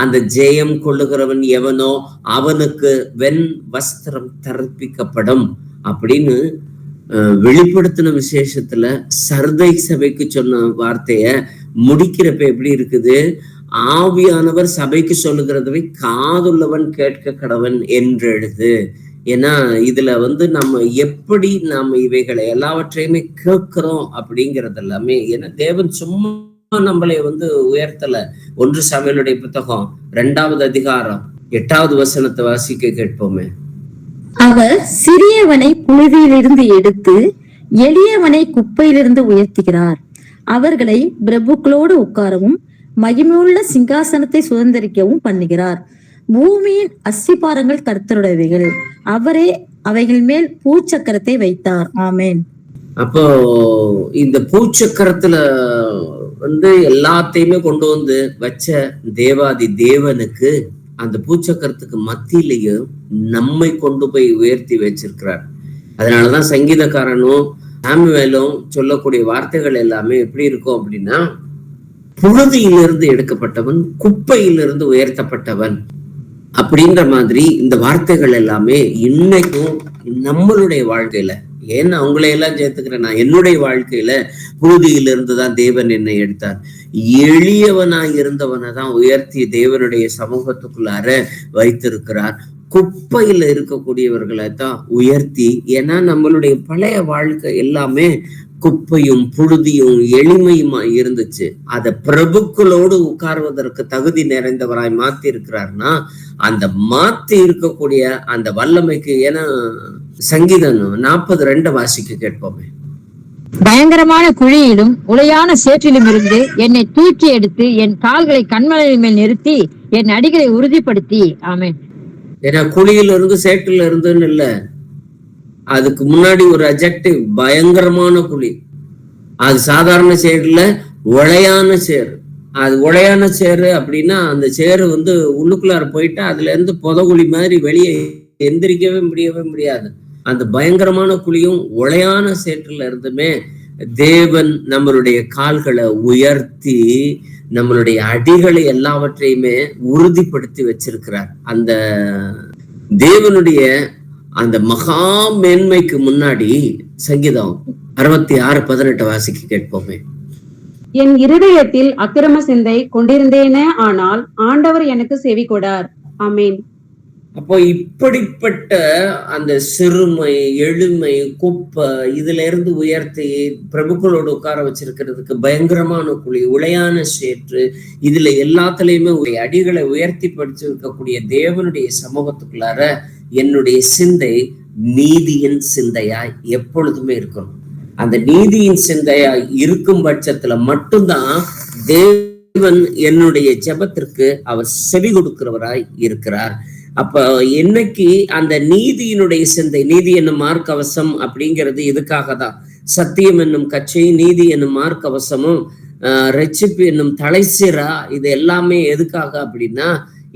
அந்த ஜெயம் கொள்ளுகிறவன் எவனோ அவனுக்கு வெண் வஸ்திரம் தரிப்பிக்கப்படும் அப்படின்னு வெளிப்படுத்தின விசேஷத்துல சர்தை சபைக்கு சொன்ன வார்த்தைய முடிக்கிறப்ப எப்படி இருக்குது? ஆவியானவர் சபைக்கு சொல்லுகிறதவை காதுள்ளவன் கேட்க கடவன் என்று எழுது. ஏன்னா இதுல நம்ம எப்படி நாம இவைகளை எல்லாவற்றையுமே கேட்கிறோம் அப்படிங்கிறது எல்லாமே, ஏன்னா தேவன் சும்மா நம்மளை உயர்த்தல. 1 சாமுவேலுடைய புத்தகம் 2வது அதிகாரம் 8வது வசனத்தை வாசிக்க கேட்போமே. அவர் சிறியவனை புழுதியிலிருந்து எடுத்து எளியவனை குப்பையிலிருந்து உயர்த்துகிறார். அவர்களை பிரபுக்களோடு உட்காரவும் மகிமையுள்ள சிங்காசனத்தை சுதந்திரிக்கவும் பண்ணுகிறார். பூமியின் அஸ்திபாரங்கள் கர்த்தருடையவைகள், அவரே அவைகள் மேல் பூச்சக்கரத்தை வைத்தார். ஆமேன். அப்போ இந்த பூச்சக்கரத்துல எல்லாத்தையுமே கொண்டு வச்ச தேவாதி தேவனுக்கு அந்த பூச்சக்கரத்துக்கு மத்தியிலையும் நம்மை கொண்டு போய் உயர்த்தி வச்சிருக்கிறார். அதனாலதான் சங்கீதக்காரனும் சாமுவேலும் சொல்லக்கூடிய வார்த்தைகள் எல்லாமே எப்படி இருக்கும் அப்படின்னா, புழுதியிலிருந்து எடுக்கப்பட்டவன், குப்பையிலிருந்து உயர்த்தப்பட்டவன் அப்படின்ற மாதிரி இந்த வார்த்தைகள் எல்லாமே இன்னைக்கும் நம்மளுடைய வாழ்க்கையில, ஏன்னா அவங்களையெல்லாம் சேர்த்துக்கிறேன் நான், என்னுடைய வாழ்க்கையில புழுதியிலிருந்து தான் தேவன் என்னை எடுத்தார். எளியவனாய் இருந்தவனை தான் உயர்த்தி தேவனுடைய சமூகத்துக்குள்ளார வைத்திருக்கிறார். குப்பையில இருக்கக்கூடியவர்களை தான் உயர்த்தி, ஏன்னா நம்மளுடைய பழைய வாழ்க்கை எல்லாமே குப்பையும் புழுதியும் எளிமையுமா இருந்துச்சு. அதை பிரபுக்களோடு உட்கார்வதற்கு தகுதி நிறைந்தவராய் மாத்தி இருக்கிறார்னா அந்த மாத்தி இருக்கக்கூடிய அந்த வல்லமைக்கு, ஏன்னா சங்கீதம் 42 வாசிக்க கேட்போமே. பயங்கரமான குழியிலும் உளையான சேற்றிலும் இருந்து என்னை தூக்கி எடுத்து என் கால்களை கண்மலையின் மேல் நிறுத்தி என் அடிகளை உறுதிப்படுத்தி. ஆமென். ஏன்னா குழியில இருந்து சேற்றுல இருந்துன்னு இல்ல, அதுக்கு முன்னாடி ஒரு அட்ஜெக்டிவ், பயங்கரமான குழி. அது சாதாரண சேருல உளையான சேரு. அது உளையான சேரு அப்படின்னா அந்த சேரு உள்ளுக்குள்ளார போயிட்டா அதுல இருந்து புதகுழி மாதிரி வெளியே எந்திரிக்கவே முடியாது. அந்த பயங்கரமான குழியும் உளையான சேற்றுல இருந்துமே தேவன் நம்மளுடைய கால்களை உயர்த்தி நம்மளுடைய அடிகளை எல்லாவற்றையுமே உறுதிப்படுத்தி வச்சிருக்கிறார். அந்த தேவனுடைய அந்த மகா மேன்மைக்கு முன்னாடி சங்கீதம் 66:18 வாசிக்க கேட்போமே. என் இருதயத்தில் அக்கிரம சிந்தை கொண்டிருந்தேனே, ஆனால் ஆண்டவர் எனக்கு செவி கொடார். ஆமேன். அப்போ இப்படிப்பட்ட அந்த சிறுமை, எளிமை, குப்பை இதுல இருந்து உயர்த்தி பிரபுக்களோடு உட்கார வச்சிருக்கிறதுக்கு பயங்கரமான குழி, உளையான சேற்று, இதுல எல்லாத்துலயுமே அடிகளை உயர்த்தி படிச்சிருக்கக்கூடிய தேவனுடைய சமூகத்துக்குள்ளார என்னுடைய சிந்தை நீதியின் சிந்தையாய் எப்பொழுதுமே இருக்கணும். அந்த நீதியின் சிந்தையாய் இருக்கும் பட்சத்துல மட்டும்தான் தேவன் என்னுடைய ஜெபத்திற்கு அவர் செவி கொடுக்கிறவராய் இருக்கிறார். அப்ப என்னைக்கு அந்த நீதியினுடைய சிந்தை, நீதி என்னும் மார்க்கவசம் அப்படிங்கிறது இதுக்காக தான். சத்தியம் என்னும் கச்சை, நீதி என்னும் மார்க்கவசமும், ரட்சிப்பு என்னும் தலைசீரா, இது எல்லாமே எதுக்காக அப்படின்னா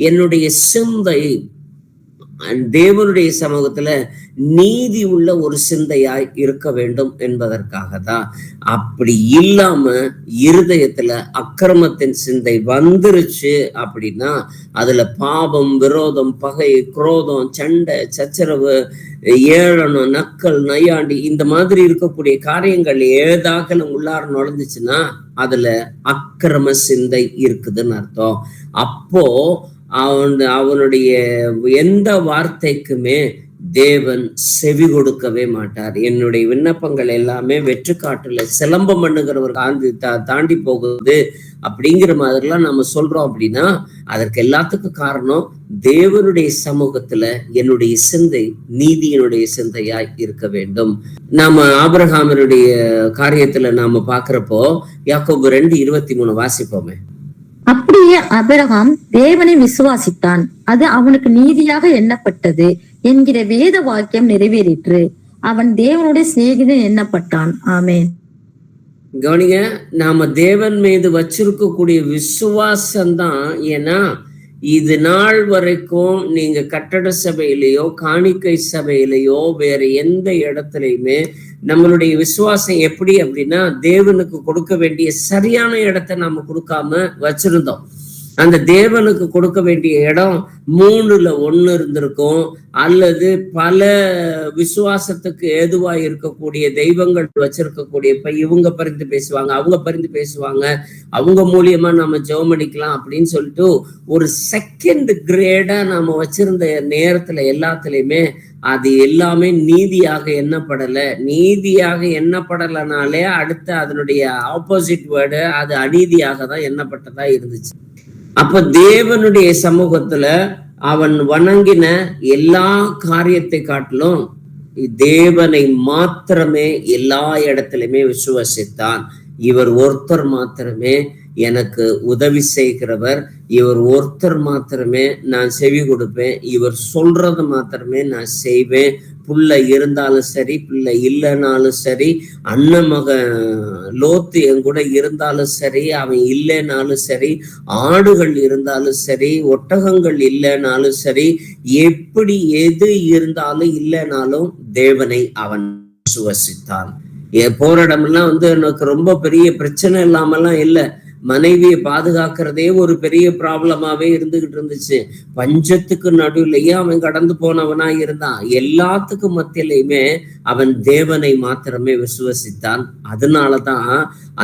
என்னுடைய சிந்தை தேவனுடைய சமூகத்துல நீதி உள்ள ஒரு சிந்தையாய் இருக்க வேண்டும் என்பதற்காக தான். அப்படி இல்லாம இருதயத்துல அக்கிரமத்தின் சிந்தை வந்துருச்சு அப்படின்னா அதுல பாவம், விரோதம், பகை, குரோதம், சண்டை, சச்சரவு, ஏளனம், நக்கல், நையாண்டி இந்த மாதிரி இருக்கக்கூடிய காரியங்கள் ஏதாக உள்ளார நுழைஞ்சிச்சுன்னா அதுல அக்கிரம சிந்தை இருக்குதுன்னு அர்த்தம். அப்போ அவனுடைய எந்த வார்த்தைக்குமே தேவன் செவி கொடுக்கவே மாட்டார். என்னுடைய விண்ணப்பங்கள் எல்லாமே வெற்று காட்டுல சிலம்பம் பண்ணுகிறவர் தாண்டி போகுது அப்படிங்கிற மாதிரிலாம் நம்ம சொல்றோம். அப்படின்னா அதற்கு எல்லாத்துக்கும் காரணம் தேவனுடைய சமூகத்துல என்னுடைய சிந்தை நீதியினுடைய சிந்தையாய் இருக்க வேண்டும். நாம ஆபிரகாமினுடைய காரியத்துல நாம பாக்குறப்போ யாக்கோபு 2:23 வாசிப்போமே. அப்படியே ஆபிரகாம் தேவனை விசுவாசித்தான், அது அவனுக்கு நீதியாக எண்ணப்பட்டது என்கிற வேத வாக்கியம் நிறைவேறிற்று. அவன் தேவனுடைய சிநேகிதன் எண்ணப்பட்டான். ஆமென். கவனிங்க, நாம தேவன் மீது வச்சிருக்கக்கூடிய விசுவாசம்தான். ஏன்னா இது நாள் வரைக்கும் நீங்க கட்டட சபையிலேயோ காணிக்கை சபையிலேயோ வேற எந்த இடத்துலயுமே நம்மளுடைய விசுவாசம் எப்படி அப்படின்னா தேவனுக்கு கொடுக்க வேண்டிய சரியான இடத்தை நாம கொடுக்காம வச்சிருந்தோம். அந்த தேவனுக்கு கொடுக்க வேண்டிய இடம் 3-1 இருந்திருக்கும், அல்லது பல விசுவாசத்துக்கு ஏதுவா இருக்கக்கூடிய தெய்வங்கள் வச்சிருக்கக்கூடிய இவங்க பரிந்து பேசுவாங்க, அவங்க பரிந்து பேசுவாங்க, அவங்க மூலியமா நம்ம ஜெபம் அடிக்கலாம் அப்படின்னு சொல்லிட்டு ஒரு செகண்ட் கிரேடா நாம வச்சிருந்த நேரத்துல எல்லாத்துலயுமே அது எல்லாமே நீதியாக எண்ணப்படல. நீதியாக எண்ணப்படலைனாலே அடுத்த அதனுடைய ஆப்போசிட் வேர்டு அது அநீதியாக தான் எண்ணப்பட்டதா இருந்துச்சு. அப்ப தேவனுடைய சமூகத்துல அவன் வணங்கின எல்லா காரியத்தை காட்டிலும் தேவனை மாத்திரமே எல்லா இடத்திலுமே விசுவாசித்தான். இவர் ஒருத்தர் மாத்திரமே எனக்கு உதவி செய்கிறவர், இவர் ஒருத்தர் மாத்திரமே நான் செவி கொடுப்பேன், இவர் சொல்றது மாத்திரமே நான் செய்வேன். புள்ள இருந்தாலும் சரி, பிள்ளை இல்லைனாலும் சரி, அண்ணன் மகன் லோத்து என் கூட இருந்தாலும் சரி, அவன் இல்லைனாலும் சரி, ஆடுகள் இருந்தாலும் சரி, ஒட்டகங்கள் இல்லைனாலும் சரி, எப்படி எது இருந்தாலும் இல்லைனாலும் தேவனை அவன் விசுவாசித்தான். போற இடமெல்லாம் எனக்கு ரொம்ப பெரிய பிரச்சனை இல்லாமலாம் இல்லை, மனைவியை பாதுகாக்கிறதே ஒரு பெரிய ப்ராப்ளமாவே இருந்துகிட்டு இருந்துச்சு. பஞ்சத்துக்கு நடுவுலயே அவன் கடந்து போனவனா இருந்தான். எல்லாத்துக்கும் மத்தியிலையுமே அவன் தேவனை மாத்திரமே விசுவாசித்தான். அதனாலதான்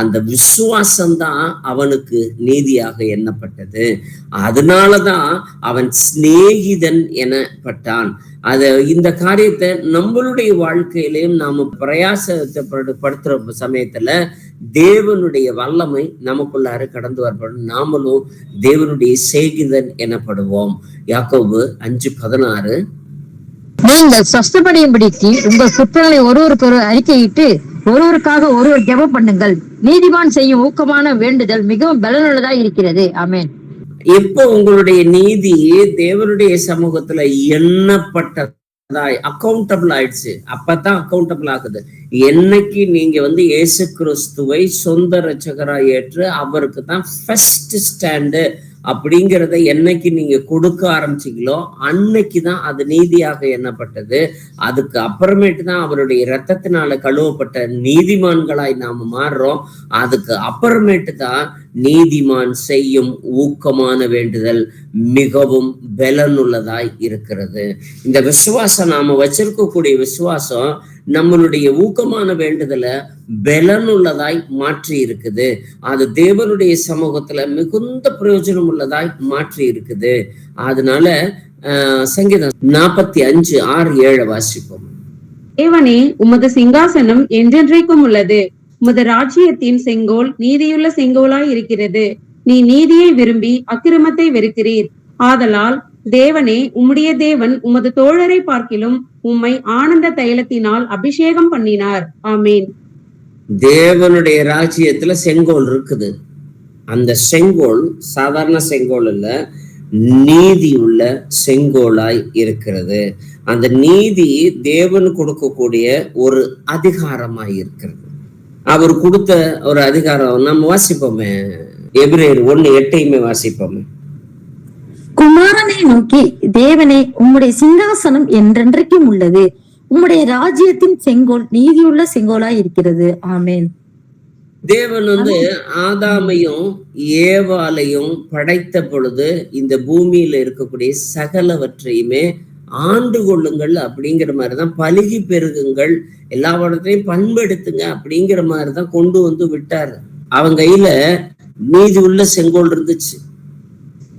அந்த விசுவாசம்தான் அவனுக்கு நீதியாக எண்ணப்பட்டது. அதனாலதான் அவன் சிநேகிதன் எனப்பட்டான். இந்த காரியத்தை நம்மளுடைய வாழ்க்கையிலையும் நாம பிரயாசத்தை படுத்துற சமயத்துல தேவனுடைய வல்லமை நமக்குள்ளார கடந்து வரப்படும். நாமளும் தேவனுடைய சிநேகிதன் எனப்படுவோம். யாக்கோபு 5:16 நீங்கள் சொஸ்தமடையும்படிக்கு உங்கள் குற்றங்களை ஒருவருக்கு அறிக்கையிட்டு ஒருவருக்காக ஒருவர் ஜெபம் பண்ணுங்கள். நீதிமான் செய்யும் ஊக்கமான வேண்டுதல் மிகவும் பலனுள்ளதா இருக்கிறது. ஆமென். எப்போ உங்களுடைய நீதி தேவனுடைய சமூகத்துல எண்ணப்பட்டதாய் அக்கௌண்டபிள் ஆயிடுச்சு, அப்பதான் அக்கௌண்டபிள் ஆகுது. என்னைக்கு நீங்க இயேசு கிறிஸ்துவை சொந்த ரட்சகராய் ஏற்று அவருக்கு தான் ஃபர்ஸ்ட் ஸ்டாண்டு அப்படிங்கிறத என்னைக்கு நீங்க கொடுக்க ஆரம்பிச்சீங்களோ அன்னைக்குதான் அது நீதியாக எண்ணப்பட்டது. அதுக்கு அப்புறமேட்டு தான் அவருடைய இரத்தத்தினால கழுவப்பட்ட நீதிமான்களாய் நாம மாறுறோம். அதுக்கு அப்புறமேட்டு தான் நீதிமான் செய்யும் ஊக்கமான வேண்டுதல் மிகவும் பலனுள்ளதாய் இருக்கிறது. இந்த விசுவாசம், நாம வச்சிருக்கக்கூடிய விசுவாசம் நம்மளுடைய ஊக்கமான வேண்டுதலை பலனுள்ளதாய் மாற்றி இருக்குது. அது தேவனுடைய சமூகத்துல மிகுந்த பிரயோஜனம் உள்ளதாய் மாற்றி இருக்குது. அதனால சங்கீதம் 45:6-7 வாசிப்போம். தேவனே, உமது சிங்காசனம் என்றென்றைக்கும் உள்ளது. உமது ராஜ்யத்தின் செங்கோல் நீதியுள்ள செங்கோலாய் இருக்கிறது. நீ நீதியை விரும்பி அக்கிரமத்தை வெறுக்கிறீர். ஆதலால் தேவனே, உம்முடைய தேவன் உமது தோழரை பார்க்கிலும் உம்மை ஆனந்த தைலத்தினால் அபிஷேகம் பண்ணினார். ஆமேன். தேவனுடைய ராஜ்யத்துல செங்கோல் இருக்குது. அந்த செங்கோல் சாதாரண செங்கோல் இல்ல, நீதி உள்ள செங்கோலாய் இருக்கிறது. அந்த நீதி தேவன் கொடுக்கக்கூடிய ஒரு அதிகாரமாய் இருக்கிறது. அவர் கொடுத்த ஒரு அதிகாரம் நம்ம வாசிப்போமே, எபிரேயர் 1:8 வாசிப்போமே. குமாரனை நோக்கி, தேவனே, உம்முடைய சிங்காசனம் என்றென்றைக்கும் உள்ளது. உம்முடைய ராஜ்யத்தின் செங்கோல் நீதியுள்ள செங்கோலாய் இருக்கிறது. ஆமேன். தேவன் ஆதாமையும் ஏவாளையும் படைத்த பொழுது இந்த பூமியில இருக்கக்கூடிய சகலவற்றையுமே ஆண்டு கொள்ளுங்கள் அப்படிங்கிற மாதிரிதான், பலுகி பெருகுங்கள், எல்லாவற்றையும் பண்படுத்துங்க அப்படிங்கிற மாதிரிதான் கொண்டு வந்து விட்டாரு. அவன் கையில நீதி உள்ள செங்கோல் இருந்துச்சு.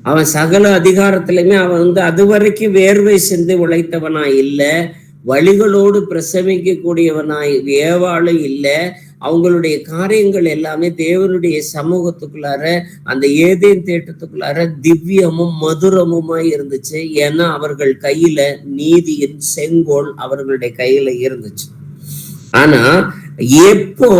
அவன் சகல அதிகாரத்திலுமே அவன் அது வரைக்கும் வேர்வை சிந்து உழைத்தவனா இல்ல, வழிகளோடு பிரசவிக்க கூடியவனாய் ஏவாளும் இல்ல. அவங்களுடைய காரியங்கள் எல்லாமே தேவனுடைய சமூகத்துக்குள்ளார, அந்த ஏதேன் தேட்டத்துக்குள்ளார திவ்யமும் மதுரமுமாய் இருந்துச்சு. ஏன்னா அவர்கள் கையில நீதியின் செங்கோல் அவர்களுடைய கையில இருந்துச்சு. ஆனா எப்போ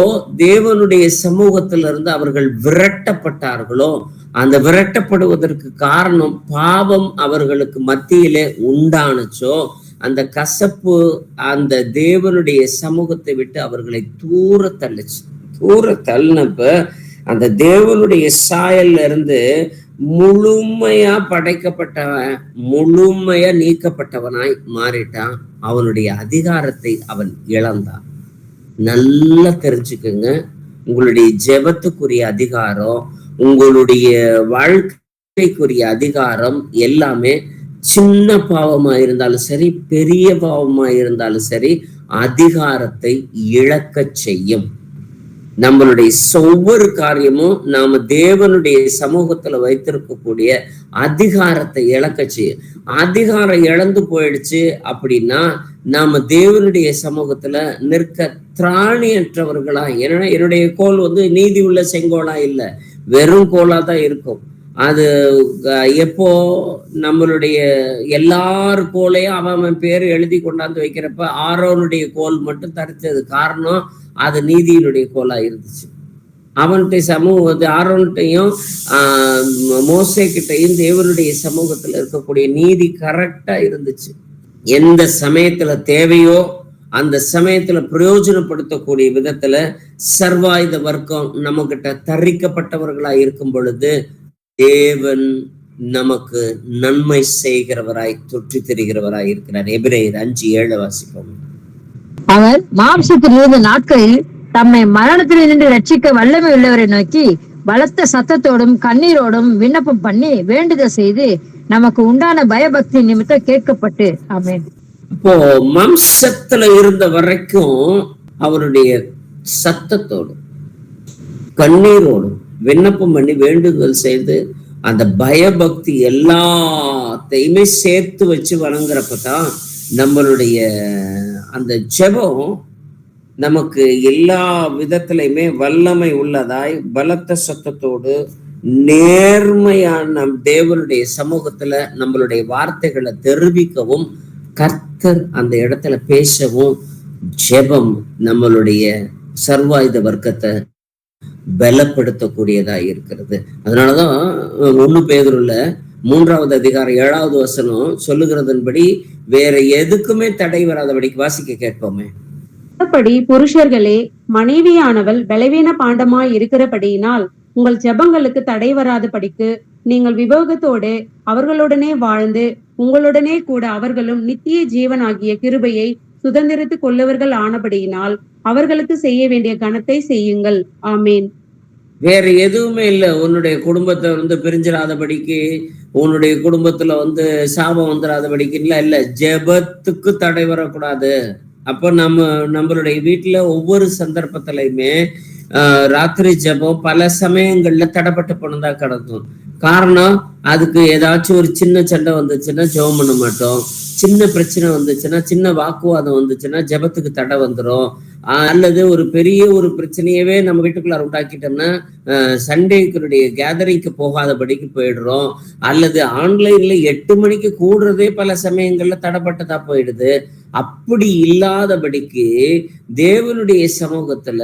தேவனுடைய சமூகத்தில இருந்து அவர்கள் விரட்டப்பட்டார்களோ, அந்த விரட்டப்படுவதற்கு காரணம் பாவம் அவர்களுக்கு மத்தியிலே உண்டானுச்சோ, அந்த கசப்பு அந்த தேவனுடைய சமூகத்தை விட்டு அவர்களை தூர தள்ளுச்சு. தூர தள்ளினப்ப அந்த தேவனுடைய சாயல்ல இருந்து முழுமையா படைக்கப்பட்டவன் முழுமையா நீக்கப்பட்டவனாய் மாறிட்டான். அவனுடைய அதிகாரத்தை அவன் இழந்தான். நல்லா தெரிஞ்சுக்குங்க, உங்களுடைய ஜெபத்துக்குரிய அதிகாரம், உங்களுடைய வாழ்க்கைக்குரிய அதிகாரம் எல்லாமே சின்ன பாவமா இருந்தாலும் சரி, பெரிய பாவமா இருந்தாலும் சரி, அதிகாரத்தை இழக்க செய்யும். நம்மளுடைய ஒவ்வொரு காரியமும் நாம தேவனுடைய சமூகத்துல வைத்திருக்கக்கூடிய அதிகாரத்தை இழக்க செய்யும். அதிகாரம் இழந்து போயிடுச்சு அப்படின்னா நாம தேவனுடைய சமூகத்துல நிற்க திராணியற்றவர்களா. ஏன்னா என்னுடைய கோல் நீதி உள்ள செங்கோலா இல்லை, வெறும் கோலா தான் இருக்கும். அது எப்போ நம்மளுடைய எல்லார் கோலையும் அவன் பேரு எழுதி கொண்டாந்து வைக்கிறப்ப ஆரோனுடைய கோல் மட்டும் தரித்தது. காரணம் அது நீதியினுடைய கோலா இருந்துச்சு. அவனுடைய சமூக ஆரோன்கிட்டையும் மோசே கிட்டையும் தேவனுடைய சமூகத்துல இருக்கக்கூடிய நீதி கரெக்டா இருந்துச்சு. எந்த சமயத்துல தேவையோ அந்த சமயத்துல பிரயோஜனப்படுத்தக்கூடிய விதத்துல சர்வாயுத வர்க்கம் நம்ம கிட்ட தரிக்கப்பட்டவர்களா இருக்கும் பொழுது தேவன் நமக்கு நன்மை செய்கிறவராய் தொற்றி தெரிகிறவராய் இருக்கிறார். எபிரேயர் 5:7 வாசிப்போம். அவர் மாம்சத்தில் இருந்த நாட்களில் தம்மை மரணத்தில் நின்று ரட்சிக்க வல்லமை உள்ளவரை நோக்கி பலத்த சத்தத்தோடும் கண்ணீரோடும் விண்ணப்பம் பண்ணி வேண்டுதல் செய்து நமக்கு உண்டான பயபக்தி நிமித்தம் கேட்கப்பட்டு. ஆமென். இப்போ மாம்சத்துல இருந்த வரைக்கும் அவருடைய சத்தத்தோடும் கண்ணீரோடும் விண்ணப்பம் பண்ணி வேண்டுதல் செய்து அந்த பயபக்தி எல்லாத்தையுமே சேர்த்து வச்சு வணங்குறப்பதான் நம்மளுடைய அந்த ஜெபம் நமக்கு எல்லா விதத்திலையுமே வல்லமை உள்ளதாய் பலத்த சத்தத்தோடு நேர்மையான தேவனுடைய சமூகத்துல நம்மளுடைய வார்த்தைகளை தெரிவிக்கவும் கர்த்தர் அந்த இடத்துல பேசவும் ஜெபம் நம்மளுடைய சர்வாயுத வர்க்கத்தை பலப்படுத்தக்கூடியதா இருக்கிறது. அதனாலதான் 1 பேதுருல 3வது அதிகாரம் 7வது வசனம் சொல்லுகிறதன்படி வேற எதுக்குமே தடை வராதபடிக்கு வாசிக்க கேட்போமே. அப்படி புருஷர்களே, மனைவியானவள் பலவீன பாண்டமாய் இருக்கிறபடியினால் உங்கள் ஜெபங்களுக்கு தடை வராதபடிக்கு நீங்கள் விவேகத்தோடு அவர்களுடனே வாழ்ந்து உங்களுடனே கூட அவர்களும் நித்திய ஜீவனாகிய கிருபையை சுதந்திரித்துக் கொள்ளவர்கள் ஆனபடியினால் அவர்களுக்கு செய்ய வேண்டிய கணத்தை செய்யுங்கள். ஆமேன். வேற எதுவுமே இல்லை. உன்னுடைய குடும்பத்தை பிரிஞ்சிடாதபடிக்கு, உன்னுடைய குடும்பத்துல சாபம் வந்துடாதபடிக்கு இல்ல. ஜெபத்துக்கு தடை வரக்கூடாது. அப்ப நம்மளுடைய வீட்டுல ஒவ்வொரு சந்தர்ப்பத்திலையுமே ராத்திரி ஜெபம் பல சமயங்கள்ல தடைப்பட்டு போனதா கிடக்கும். காரணம், அதுக்கு ஏதாச்சும் ஒரு சின்ன சண்டை வந்துச்சுன்னா ஜெபம் பண்ண மாட்டோம். சின்ன பிரச்சனை வந்துச்சுன்னா, சின்ன வாக்குவாதம் வந்துச்சுன்னா ஜெபத்துக்கு தடை வந்துடும். அல்லது ஒரு பெரிய ஒரு பிரச்சனையவே நம்ம வீட்டுக்குள்ளார உண்டாக்கிட்டோம்னா சண்டேக்குடைய கேதரிங்க்கு போகாதபடிக்கு போயிடுறோம். அல்லது ஆன்லைன்ல 8 மணிக்கு கூடுறதே பல சமயங்கள்ல தடைப்பட்டதா போயிடுது. அப்படி இல்லாதபடிக்கு தேவனுடைய சமூகத்துல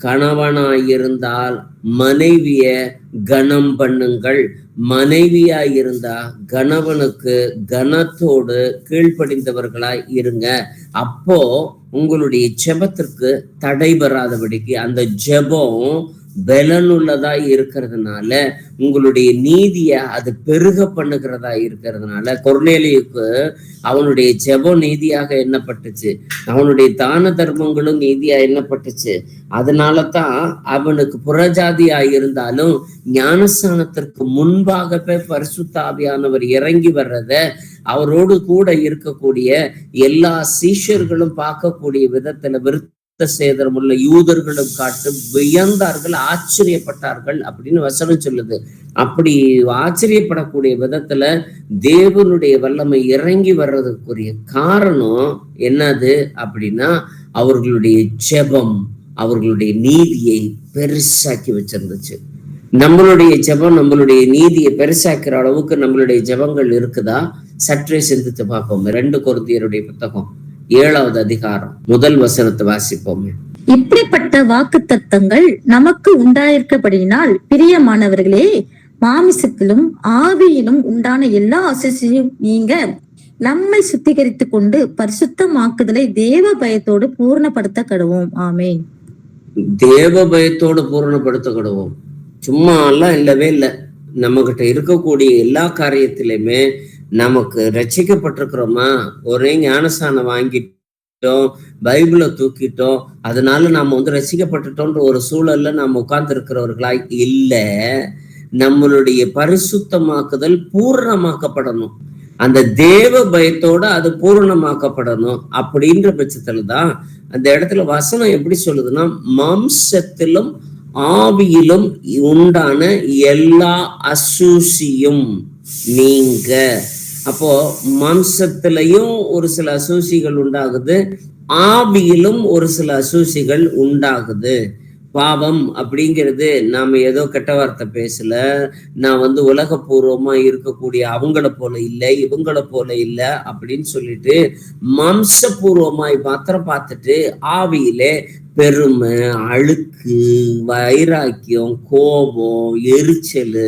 கணவனாயிருந்தால் மனைவிய கனம் பண்ணுங்கள், மனைவியாயிருந்தா கணவனுக்கு கனத்தோடு கீழ்ப்படிந்தவர்களாய் இருங்க. அப்போ உங்களுடைய ஜெபத்திற்கு தடை வராதபடிக்கு, அந்த ஜெபம் பலனுள்ளதா இருக்கிறதுனால, உங்களுடைய நீதிய அது பெருக பண்ணுகிறதா இருக்கிறதுனால, கொர்நேலியுக்கு அவனுடைய ஜெபம் நீதியாக எண்ணப்பட்டுச்சு, அவனுடைய தான தர்மங்களும் நீதியா எண்ணப்பட்டுச்சு. அதனாலதான் அவனுக்கு புறஜாதியா இருந்தாலும் ஞானஸ்தானத்திற்கு முன்பாகவே பரிசுத்த ஆவியானவர் இறங்கி வர்றத அவரோடு கூட இருக்கக்கூடிய எல்லா சீஷர்களும் பார்க்கக்கூடிய விதத்துல சேதனம் உள்ள யூதர்களும் காட்டு வியந்தார்கள், ஆச்சரியப்பட்டார்கள் அப்படின்னு வசனம் சொல்லுது. அப்படி ஆச்சரியப்படக்கூடிய விதத்துல தேவனுடைய வல்லமை இறங்கி வர்றதுக்குரிய காரணம் என்னது அப்படின்னா, அவர்களுடைய ஜெபம் அவர்களுடைய நீதியை பெருசாக்கி வச்சிருந்துச்சு. நம்மளுடைய ஜெபம் நம்மளுடைய நீதியை பெருசாக்குற அளவுக்கு நம்மளுடைய ஜெபங்கள் இருக்குதா? சற்றே சிந்தித்து பார்ப்போம். 2 கொரிந்தியருடைய புத்தகம் 7வது அதிகாரம் 1 வசனத்தை வாசிப்போமே. இப்படிப்பட்ட வாக்கு தத்தங்கள் நமக்கு உண்டாயிருக்கபடியினால் பிரியமானவர்களே, மாமிசத்திலும் ஆவியிலும் உண்டான எல்லா அசையும் நீங்க நம்மை சுத்திகரித்துக் கொண்டு பரிசுத்தமாக்குதலை தேவ பயத்தோடு பூர்ணப்படுத்த கடுவோம். ஆமேன். தேவ பயத்தோடு பூர்ணப்படுத்த கடுவோம். சும்மா எல்லாம் இல்லவே இல்லை. நம்ம கிட்ட இருக்கக்கூடிய எல்லா காரியத்திலுமே நமக்கு ரட்சிக்கப்பட்டிருக்கிறோமா, ஒரே ஞானஸ்தானம் வாங்கிட்டோம், பைபிளை தூக்கிட்டோம், அதனால நாம ரட்சிக்கப்பட்டுட்டோன்ற ஒரு சூழல்ல நாம் உட்கார்ந்து இருக்கிறவர்களாய் இல்ல. நம்மளுடைய பரிசுத்தமாக்குதல் பூர்ணமாக்கப்படணும். அந்த தேவ பயத்தோட அது பூரணமாக்கப்படணும். அப்படின்ற பட்சத்துலதான் அந்த இடத்துல வசனம் எப்படி சொல்லுதுன்னா, மாம்சத்திலும் ஆவியிலும் உண்டான எல்லா அசூசியும் நீங்க. அப்போ மாம்சத்திலையும் ஒரு சில அசூசிகள் உண்டாகுது, ஆவியிலும் ஒரு சில அசூசிகள் உண்டாகுது. பாவம் அப்படிங்கிறது நாம ஏதோ கெட்ட வார்த்தை பேசல, நான் உலகபூர்வமா இருக்கக்கூடிய அவங்கள போல இல்லை, இவங்கள போல இல்லை அப்படின்னு சொல்லிட்டு மாம்சபூர்வமாய் மாத்திரம் பார்த்துட்டு ஆவியிலே பெருமை, அழுக்கு, வைராக்கியம், கோபம், எரிச்சல்,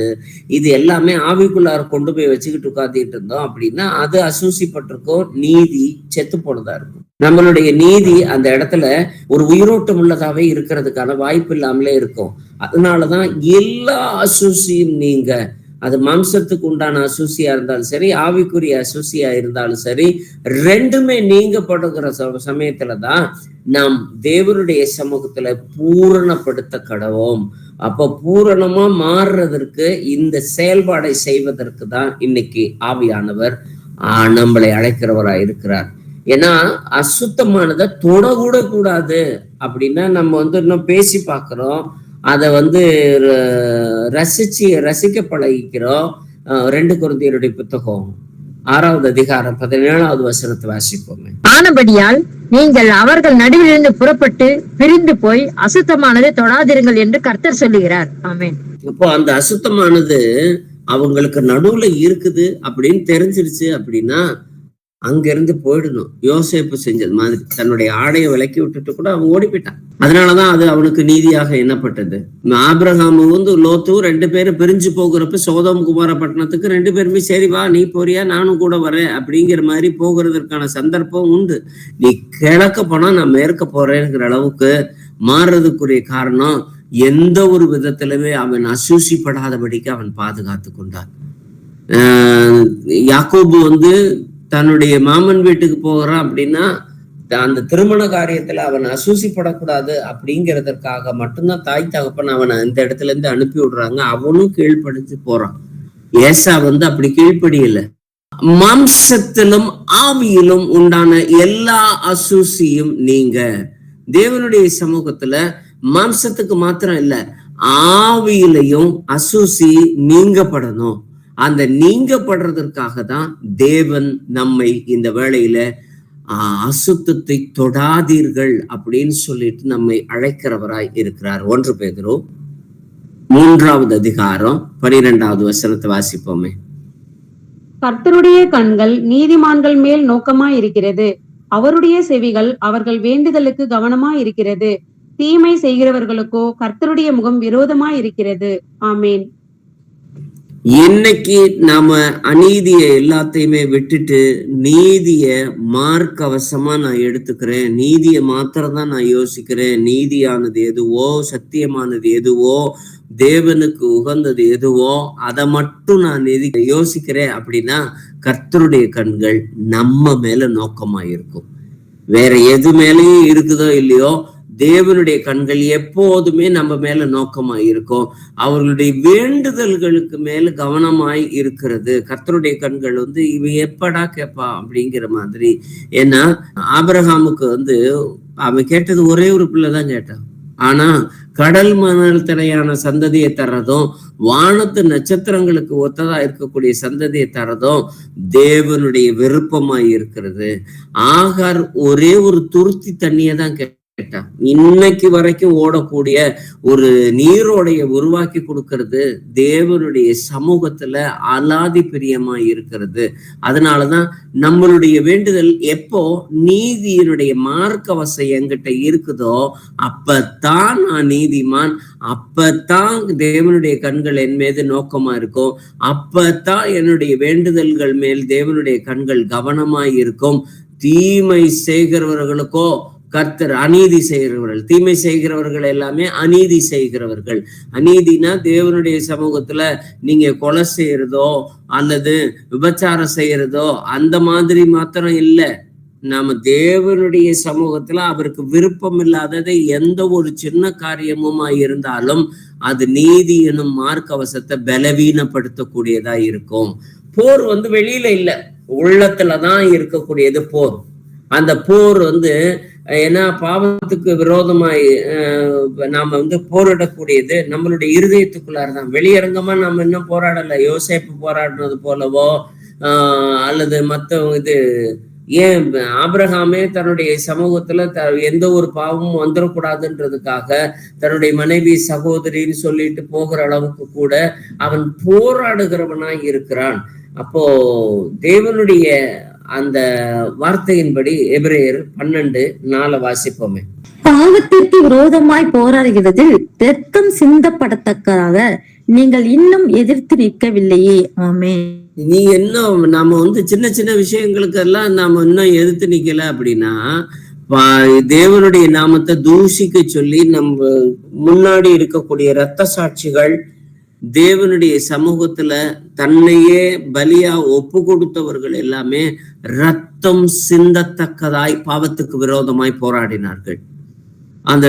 இது எல்லாமே ஆவிக்குள்ளார கொண்டு போய் வச்சுக்கிட்டு உட்காந்துட்டு இருந்தோம் அப்படின்னா அது அசூசிப்பட்டிருக்கோம், நீதி செத்து போனதா இருக்கும். நம்மளுடைய நீதி அந்த இடத்துல ஒரு உயிரோட்டம் உள்ளதாவே இருக்கிறதுக்கான வாய்ப்பு இல்லாமலே இருக்கும். அதனாலதான் எல்லா அசூசியும் நீங்க, அது மாம்சத்துக்கு உண்டான அசூசியா இருந்தாலும் சரி, ஆவிக்குரிய அசூசியா இருந்தாலும் சரி, ரெண்டுமே நீங்கப்படுகிற சமயத்துலதான் நாம் தேவனுடைய சமூகத்துல பூரணப்படுத்த கடவோம். அப்ப பூரணமா மாறுறதற்கு, இந்த செயல்பாடை செய்வதற்கு தான் இன்னைக்கு ஆவியானவர் நம்மளை அழைக்கிறவரா இருக்கிறார். ஏன்னா அசுத்தமானதை தொடக்கூட கூடாது அப்படின்னா நம்ம இன்னும் பேசி பார்க்கிறோம், அதை ரசிக்க பழகிக்கிறோம். 2 கொரிந்தியருடைய புத்தகம் 6வது அதிகாரம் 17வது வசனத்தை வாசிப்போமே. ஆனபடியால் நீங்கள் அவர்கள் நடுவிலிருந்து புறப்பட்டு பிரிந்து போய் அசுத்தமானதை தொடாதிருங்கள் என்று கர்த்தர் சொல்லுகிறார். ஆமென். இப்போ அந்த அசுத்தமானது அவங்களுக்கு நடுவுல இருக்குது அப்படின்னு தெரிஞ்சிருச்சு அப்படின்னா அங்கிருந்து போயிடணும். யோசேப்பு செஞ்சது மாதிரி தன்னுடைய ஆடையை விலக்கி விட்டுட்டு கூட அவன் ஓடி போயிட்டான். அதனாலதான் அது அவனுக்கு நீதியாக எண்ணப்பட்டது. ஆபிரகாமும் லோத்தும் 2 பேரும் பிரிஞ்சு போகிறப்ப சோதோம் குமார பட்டணத்துக்கு 2 பேருமே சரி வா நீ போறியா நானும் கூட வரேன் அப்படிங்கிற மாதிரி போகிறதுக்கான சந்தர்ப்பம் உண்டு. நீ கிழக்க போனா நான் மேற்க போறேங்கிற அளவுக்கு மாறுறதுக்குரிய காரணம் எந்த ஒரு விதத்திலுமே அவன் அசூசிப்படாதபடிக்கு அவன் பாதுகாத்து கொண்டான். யாக்கோபு தன்னுடைய மாமன் வீட்டுக்கு போகிறான் அப்படின்னா அந்த திருமண காரியத்துல அவன் அசூசிப்படக்கூடாது அப்படிங்கிறதற்காக மட்டும்தான் தாய் தகப்பன் அவனை இந்த இடத்துல இருந்து அனுப்பி விடுறாங்க. அவனும் கீழ்ப்படிஞ்சு போறான். ஏசா அப்படி கீழ்ப்படியல. மாம்சத்திலும் ஆவியிலும் உண்டான எல்லா அசூசியும் நீங்க தேவனுடைய சமூகத்துல மாம்சத்துக்கு மாத்திரம் இல்ல, ஆவியிலையும் அசூசி நீங்கப்படணும். அந்த நீங்கப்படுறதற்காக தான் தேவன் நம்மை இந்த வேளையில அசுத்தத்தை தொடாதீர்கள் அப்படின்னு சொல்லிட்டு நம்மை அழைக்கிறவராய் இருக்கிறார். 1 பேதுரு 3வது அதிகாரம் 12வது வசனத்தை வாசிப்போமே. கர்த்தருடைய கண்கள் நீதிமான்கள் மேல் நோக்கமாய் இருக்கிறது, அவருடைய செவிகள் அவர்கள் வேண்டுதலுக்கு கவனமாய் இருக்கிறது, தீமை செய்கிறவர்களுக்கோ கர்த்தருடைய முகம் விரோதமாய் இருக்கிறது. ஆமேன். இன்னைக்கு நாம அநீதிய எல்லாத்தையுமே விட்டுட்டு நீதிய மார்க்கவசமா நான் எடுத்துக்கிறேன், நீதியை மாத்திரம் தான் நான் யோசிக்கிறேன், நீதியானது எதுவோ, சத்தியமானது எதுவோ, தேவனுக்கு உகந்தது எதுவோ அதை மட்டும் நான் யோசிக்கிறேன் அப்படின்னா கர்த்தருடைய கண்கள் நம்ம மேல நோக்கமா இருக்கும். வேற எது மேலேயும் இருக்குதோ இல்லையோ, தேவனுடைய கண்கள் எப்போதுமே நம்ம மேல நோக்கமாய் இருக்கும். அவர்களுடைய வேண்டுதல்களுக்கு மேல கவனமாய் இருக்கிறது. கர்த்தருடைய கண்கள் இவ எப்படா கேட்பா அப்படிங்கிற மாதிரி. ஏன்னா ஆபிரகாமுக்கு அவன் கேட்டது ஒரே ஒரு பிள்ளைதான் கேட்டான். ஆனா கடல் மணல் திரையான சந்ததியை தர்றதும், வானத்து நட்சத்திரங்களுக்கு ஒத்ததா இருக்கக்கூடிய சந்ததியை தர்றதும் தேவனுடைய விருப்பமாய் இருக்கிறது. ஆகார் ஒரே ஒரு துருத்தி தண்ணியை தான் கேட்டான். இன்னைக்கு வரைக்கும் ஓடக்கூடிய ஒரு நீரோடைய உருவாக்கி கொடுக்கிறது தேவனுடைய சமூகத்துல அலாதி பிரியமா இருக்கிறது. அதனாலதான் நம்மளுடைய வேண்டுதல் எப்போ நீதியினுடைய மார்க்கவசை என்கிட்ட இருக்குதோ அப்பத்தான் நான் நீதிமான், அப்பத்தான் தேவனுடைய கண்கள் என் மீது நோக்கமா இருக்கும், அப்பத்தான் என்னுடைய வேண்டுதல்கள் மேல் தேவனுடைய கண்கள் கவனமாய் இருக்கும். தீமை செய்கிறவர்களுக்கோ கர்த்தர் அநீதி செய்கிறவர்கள், தீமை செய்கிறவர்கள் எல்லாமே அநீதி செய்கிறவர்கள். அநீதினா தேவனுடைய சமூகத்துல நீங்க கொலை செய்யறதோ அல்லது விபச்சாரம் செய்யறதோ அந்த மாதிரி மாத்திரம் இல்லை. நாம தேவனுடைய சமூகத்துல அவருக்கு விருப்பம் இல்லாததை எந்த ஒரு சின்ன காரியமுமா இருந்தாலும் அது நீதி எனும் மார்க்கவசத்தை பலவீனப்படுத்தக்கூடியதா இருக்கும். போர் வெளியில இல்ல, உள்ளத்துலதான் இருக்கக்கூடியது போர். அந்த போர் ஏன்னா பாவத்துக்கு விரோதமாய் நாம போரிடக்கூடியது நம்மளுடைய இருதயத்துக்குள்ளாரதான். வெளியரங்கமா நம்ம இன்னும் போராடல. யோசேப்பு போராடினது போலவோ அல்லது மத்த ஏன் ஆபிரகாமே தன்னுடைய சமூகத்துல எந்த ஒரு பாவமும் வந்துடக்கூடாதுன்றதுக்காக தன்னுடைய மனைவி சகோதரின்னு சொல்லிட்டு போகிற அளவுக்கு கூட அவன் போராடுகிறவனாய் இருக்கிறான். அப்போ தேவனுடைய அந்த வார்த்தையின்படி எபிரேயர் 12:4 வாசிப்போமே. பாவத்திற்கு விரோதமாய் போராடுகிறதில் இரத்தம் சிந்தப்படத்தக்கதாக நீங்கள் இன்னும் எதிர்த்து நிற்கவில்லையே. ஆமே. நீ இன்னும் நாம சின்ன சின்ன விஷயங்களுக்கு எல்லாம் நாம இன்னும் எதிர்த்து நிக்கல அப்படின்னா தேவனுடைய நாமத்தை தூஷிக்க சொல்லி நம்ம முன்னாடி இருக்கக்கூடிய இரத்த சாட்சிகள் தேவனுடைய சமூகத்துல தன்னையே பலியா ஒப்பு கொடுத்தவர்கள் எல்லாமே ரத்தம் சிந்தத்தக்கதாய் பாவத்துக்கு விரோதமாய் போராடினார்கள். அந்த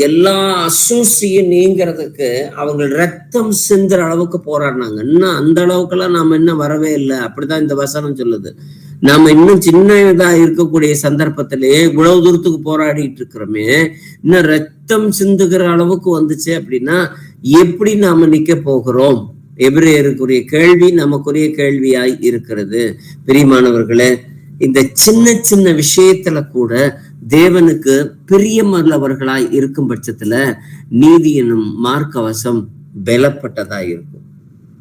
எல்லா அசூசியும் நீங்கிறதுக்கு அவங்க ரத்தம் சிந்துற அளவுக்கு போராடினாங்க. இன்னும் அந்த அளவுக்குலாம் நாம இன்னும் வரவே இல்லை. அப்படிதான் இந்த வசனம் சொல்லுது. நாம இன்னும் சின்னதா இருக்கக்கூடிய சந்தர்ப்பத்திலேயே இவ்வளவு தூரத்துக்கு போராடிட்டு இருக்கிறோமே, இன்னும் ரத்தம் சிந்துகிற அளவுக்கு வந்துச்சு அப்படின்னா எப்படி நாம நிக்க போகிறோம்? எபிரேயருக்குரிய கேள்வி நமக்குரிய கேள்வியாய் இருக்கிறது. பிரியமானவர்களே, இந்த சின்ன சின்ன விஷயத்துல கூட தேவனுக்கு பிரியமுள்ளவர்களாய் இருக்கும் பட்சத்துல நீதி எனும் மார்க்கவசம் பலப்பட்டதா இருக்கும்,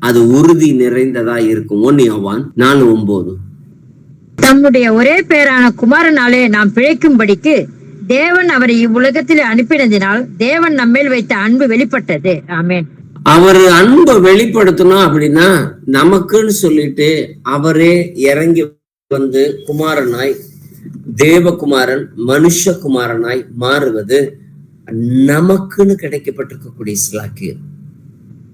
அது உறுதி நிறைந்ததா இருக்கும். 1 யோவான் 4:9. தம்முடைய ஒரே பேரான குமாரனாலே நாம் பிழைக்கும்படிக்கு தேவன் அவரை இவ்வுலகத்தில் அனுப்பினதினால் தேவன் நம்மேல் வைத்த அன்பு வெளிப்பட்டது. ஆமேன். அவர் அன்பை வெளிப்படுத்தணும் அப்படின்னா நமக்குன்னு சொல்லிட்டு அவரே இறங்கி குமாரனாய் தேவகுமாரன் மனுஷகுமாரனாய் மாறுவது நமக்குன்னு கிடைக்கப்பட்டிருக்கக்கூடிய ஸ்லாக்கியம்.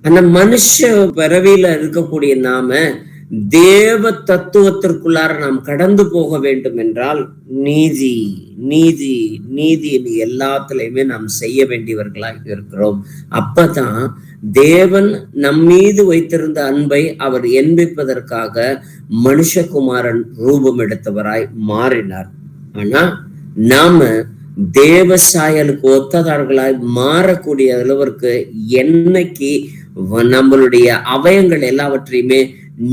ஆனா மனுஷ பிறவியில இருக்கக்கூடிய நாம தேவ தத்துவத்திற்குள்ளார நாம் கடந்து போக வேண்டும் என்றால் நீதி நீதி நீதி எல்லாத்துலயுமே நாம் செய்ய வேண்டியவர்களாக இருக்கிறோம். அப்பதான் தேவன் நம் மீது வைத்திருந்த அன்பை அவர் என்பதற்காக மனுஷகுமாரன் ரூபம் எடுத்தவராய் மாறினார். ஆனா நாம தேவ சாயலுக்கு ஒத்ததார்களாய் மாறக்கூடிய அளவிற்கு என்னைக்கு நம்மளுடைய அவயங்கள் எல்லாவற்றையுமே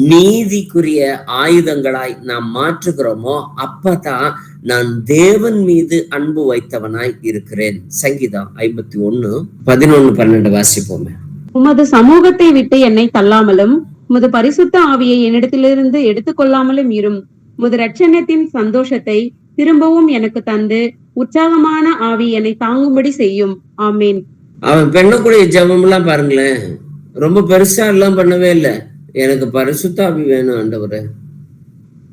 நீதிக்குரிய ஆயுதங்களாய் நாம் மாற்றுகிறோமோ அப்பதான் நான் தேவன் மீது அன்பு வைத்தவனாய் இருக்கிறேன். சங்கீதம் 51:11-12 வாசிப்போமே. உமது சமூகத்தை விட்டு என்னை தள்ளாமலும் உமது பரிசுத்த ஆவியை என்னிடத்திலிருந்து எடுத்துக்கொள்ளாமலும் இரும். உமது இரட்சணத்தின் சந்தோஷத்தை திரும்பவும் எனக்கு தந்து உற்சாகமான ஆவி என்னை தாங்கும்படி செய்யும். ஆமேன். அவன் பண்ணக்கூடிய ஜெபம் எல்லாம் பாருங்களேன், ரொம்ப பெருசா எல்லாம் பண்ணவே இல்லை. எனக்கு பரிசுத்த ஆவி வேணும் ஆண்டவரே,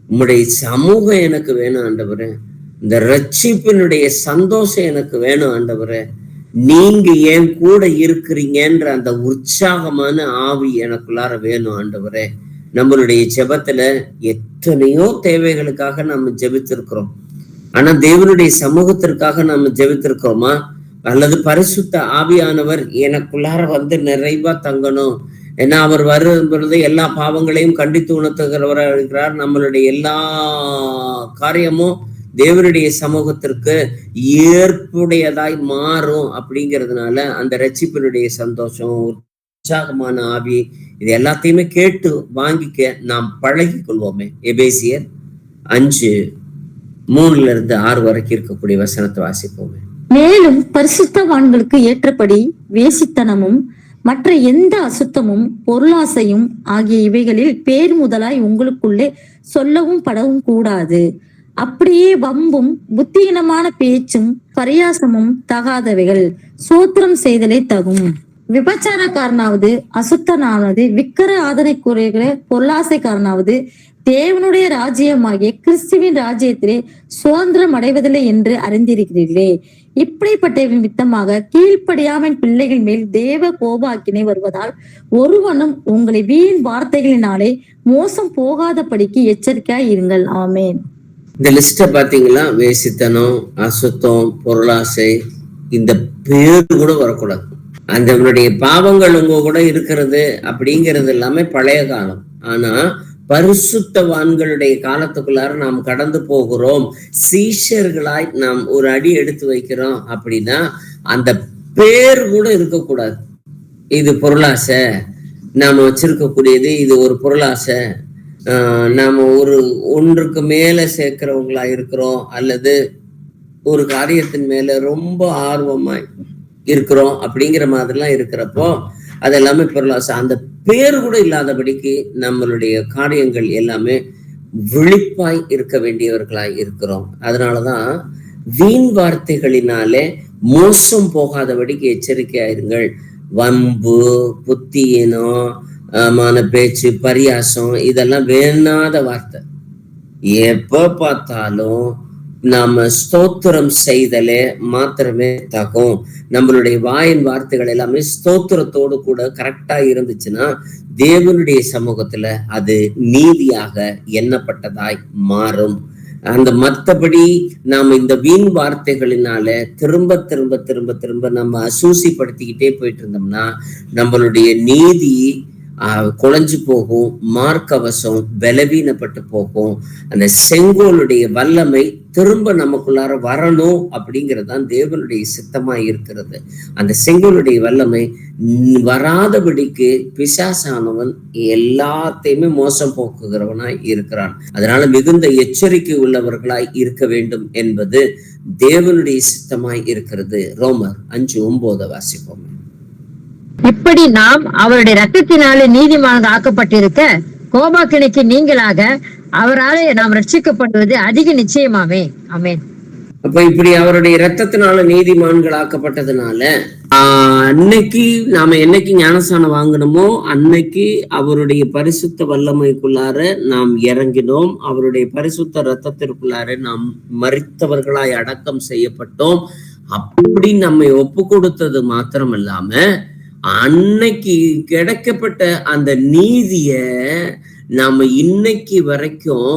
உம்முடைய சமூகம் எனக்கு வேணும் ஆண்டவரே, இந்த ரட்சிப்பினுடைய சந்தோஷம் எனக்கு வேணும் ஆண்டவரே, நீங்க என் கூட இருக்கிறீங்கன்ற அந்த உற்சாகமான ஆவி எனக்குள்ளார வேணும் ஆண்டவரே. நம்மளுடைய ஜெபத்துல எத்தனையோ தேவைகளுக்காக நம்ம ஜெபித்திருக்கிறோம். ஆனா தேவனுடைய சமூகத்திற்காக நம்ம ஜெபித்திருக்கிறோமா? அல்லது பரிசுத்த ஆவியானவர் எனக்குள்ளார வந்து நிறைவா தங்கணும், ஏன்னா அவர் வரும்பொழுது எல்லா பாவங்களையும் கண்டித்து உணர்த்துகிறவராக இருக்கிறார். நம்மளுடைய எல்லா காரியமும் தேவனுடைய சமூகத்திற்கு ஏற்புடையதாய் மாறும். அப்படிங்கிறதுனால அந்த ரட்சிப்பினுடைய சந்தோஷம், உற்சாகமான ஆவி, இது எல்லாத்தையுமே கேட்டு வாங்கிக்க நாம் பழகி கொள்வோமே. எபேசியர் 5:3-6 வரைக்கும் இருக்கக்கூடிய வசனத்தை வாசிப்போமே. மேலும் பரிசுத்தவான்களுக்கு ஏற்றபடி வேசித்தனமும் மற்ற எந்த அசுத்தமும் பொருளாசையும் ஆகிய இவைகளில் பேர் முதலாய் உங்களுக்குள்ளே சொல்லவும் படவும் கூடாது. அப்படியே வம்பும் புத்தியினமான பேச்சும் பரியாசமும் தகாதவைகள். சோத்திரம் செய்தலே தகும். விபச்சாரக்காரனாவது, அசுத்தனாவது, விக்கிர ஆதனைக்குரிய பொருளாசைக்காரனாவது தேவனுடைய ராஜ்யமாகிய கிறிஸ்துவின் ராஜ்யத்திலே சுதந்திரம் அடைவதில்லை என்று அறிந்திருக்கிறீர்களே. இப்படிப்பட்ட நிமித்தமாக கீழ்ப்படியாமல் பிள்ளைகள் மேல் தேவ கோபாக்கினை வருவதால் ஒருவனும் உங்களை வீண் வார்த்தைகளினாலே மோசம் போகாதபடிக்கு எச்சரிக்கையாய் இருங்கள். ஆமேன். இந்த லிஸ்ட பாத்தீங்களா? வேசித்தனம், அசுத்தம், பொருளாசை, இந்த பேரு கூட வரக்கூடாது. அந்தவனுடைய பாவங்கள் உங்க கூட இருக்கிறது அப்படிங்கிறது எல்லாமே பழைய காலம். ஆனா பரிசுத்தவான்களுடைய காலத்துக்குள்ளார நாம் கடந்து போகிறோம், சீஷர்களாய் நாம் ஒரு அடி எடுத்து வைக்கிறோம் அப்படின்னா அந்த பேர் கூட இருக்கக்கூடாது. இது பொருளாசை, நாம வச்சிருக்கக்கூடியது இது ஒரு பொருளாசை, நாம ஒன்றுக்கு மேல சேர்க்கிறவங்களா இருக்கிறோம், அல்லது ஒரு காரியத்தின் மேல ரொம்ப ஆர்வமாய் இருக்கிறோம் அப்படிங்கிற மாதிரிலாம் இருக்கிறப்போ அதெல்லாமே பொருளாசை. அந்த பேர் கூட இல்லாதபடிக்கு நம்மளுடைய காரியங்கள் எல்லாமே விழிப்பாய் இருக்க வேண்டியவர்களாய் இருக்கிறோம். அதனாலதான் வீண் வார்த்தைகளினாலே மோசம் போகாதபடிக்கு எச்சரிக்கையாயிருங்கள். வம்பு, புத்தியினமான பேச்சு, பரியாசம், இதெல்லாம் வேணாத வார்த்தை. எப்ப பார்த்தாலும் நாம ஸ்தோத்திரம் செய்தலே மாத்திரமே தகும். நம்மளுடைய வாயின் வார்த்தைகள் எல்லாமே ஸ்தோத்திரத்தோடு கூட கரெக்டா இருந்துச்சுன்னா தேவனுடைய சமூகத்துல அது நீதியாக எண்ணப்பட்டதாய் மாறும். அந்த மற்றபடி நாம இந்த வீண் வார்த்தைகளினால திரும்ப திரும்ப திரும்ப திரும்ப நம்ம அசூசிப்படுத்திக்கிட்டே போயிட்டு இருந்தோம்னா நம்மளுடைய நீதி குலைஞ்சு போகும், மார்க்கவசம் பலவீனப்பட்டு போகும். அந்த செங்கோலுடைய வல்லமை திரும்ப நமக்குள்ளார வரணும் அப்படிங்கிறது தான் தேவனுடைய சித்தமா இருக்கிறது. அந்த செங்கோலுடைய வல்லமை வராதபடிக்கு பிசாசானவன் எல்லாத்தையுமே மோசம் போக்குகிறவனாய் இருக்கிறான். அதனால மிகுந்த எச்சரிக்கை உள்ளவர்களாய் இருக்க வேண்டும் என்பது தேவனுடைய சித்தமாய் இருக்கிறது. ரோமர் 5:9 வாசிப்போம். இப்படி நாம் அவருடைய ரத்தத்தினாலே நீதிமானாக ஆக்கப்பட்டிருக்க கோபாக்கினைக்கு நீங்களாக அவராலே நாம் ரட்சிக்கப்படுவது அதிக நிச்சயமாமே. ஆமென். அப்ப இப்படி அவருடைய ரத்தத்தினால நீதிமான்கள் ஆக்கப்பட்டதுனால அன்னைக்கு நாம என்னைக்கு ஞானஸ்நானம் வாங்கணுமோ அன்னைக்கு அவருடைய பரிசுத்த வல்லமைக்குள்ளார நாம் இறங்கினோம். அவருடைய பரிசுத்த ரத்தத்திற்குள்ளார நாம் மரித்தவர்களாய் அடக்கம் செய்யப்பட்டோம். அப்படி நம்மை ஒப்பு கொடுத்தது மாத்திரம் இல்லாம அன்னைக்கு கிடைக்கப்பட்ட அந்த நீதிய நாம இன்னைக்கு வரைக்கும்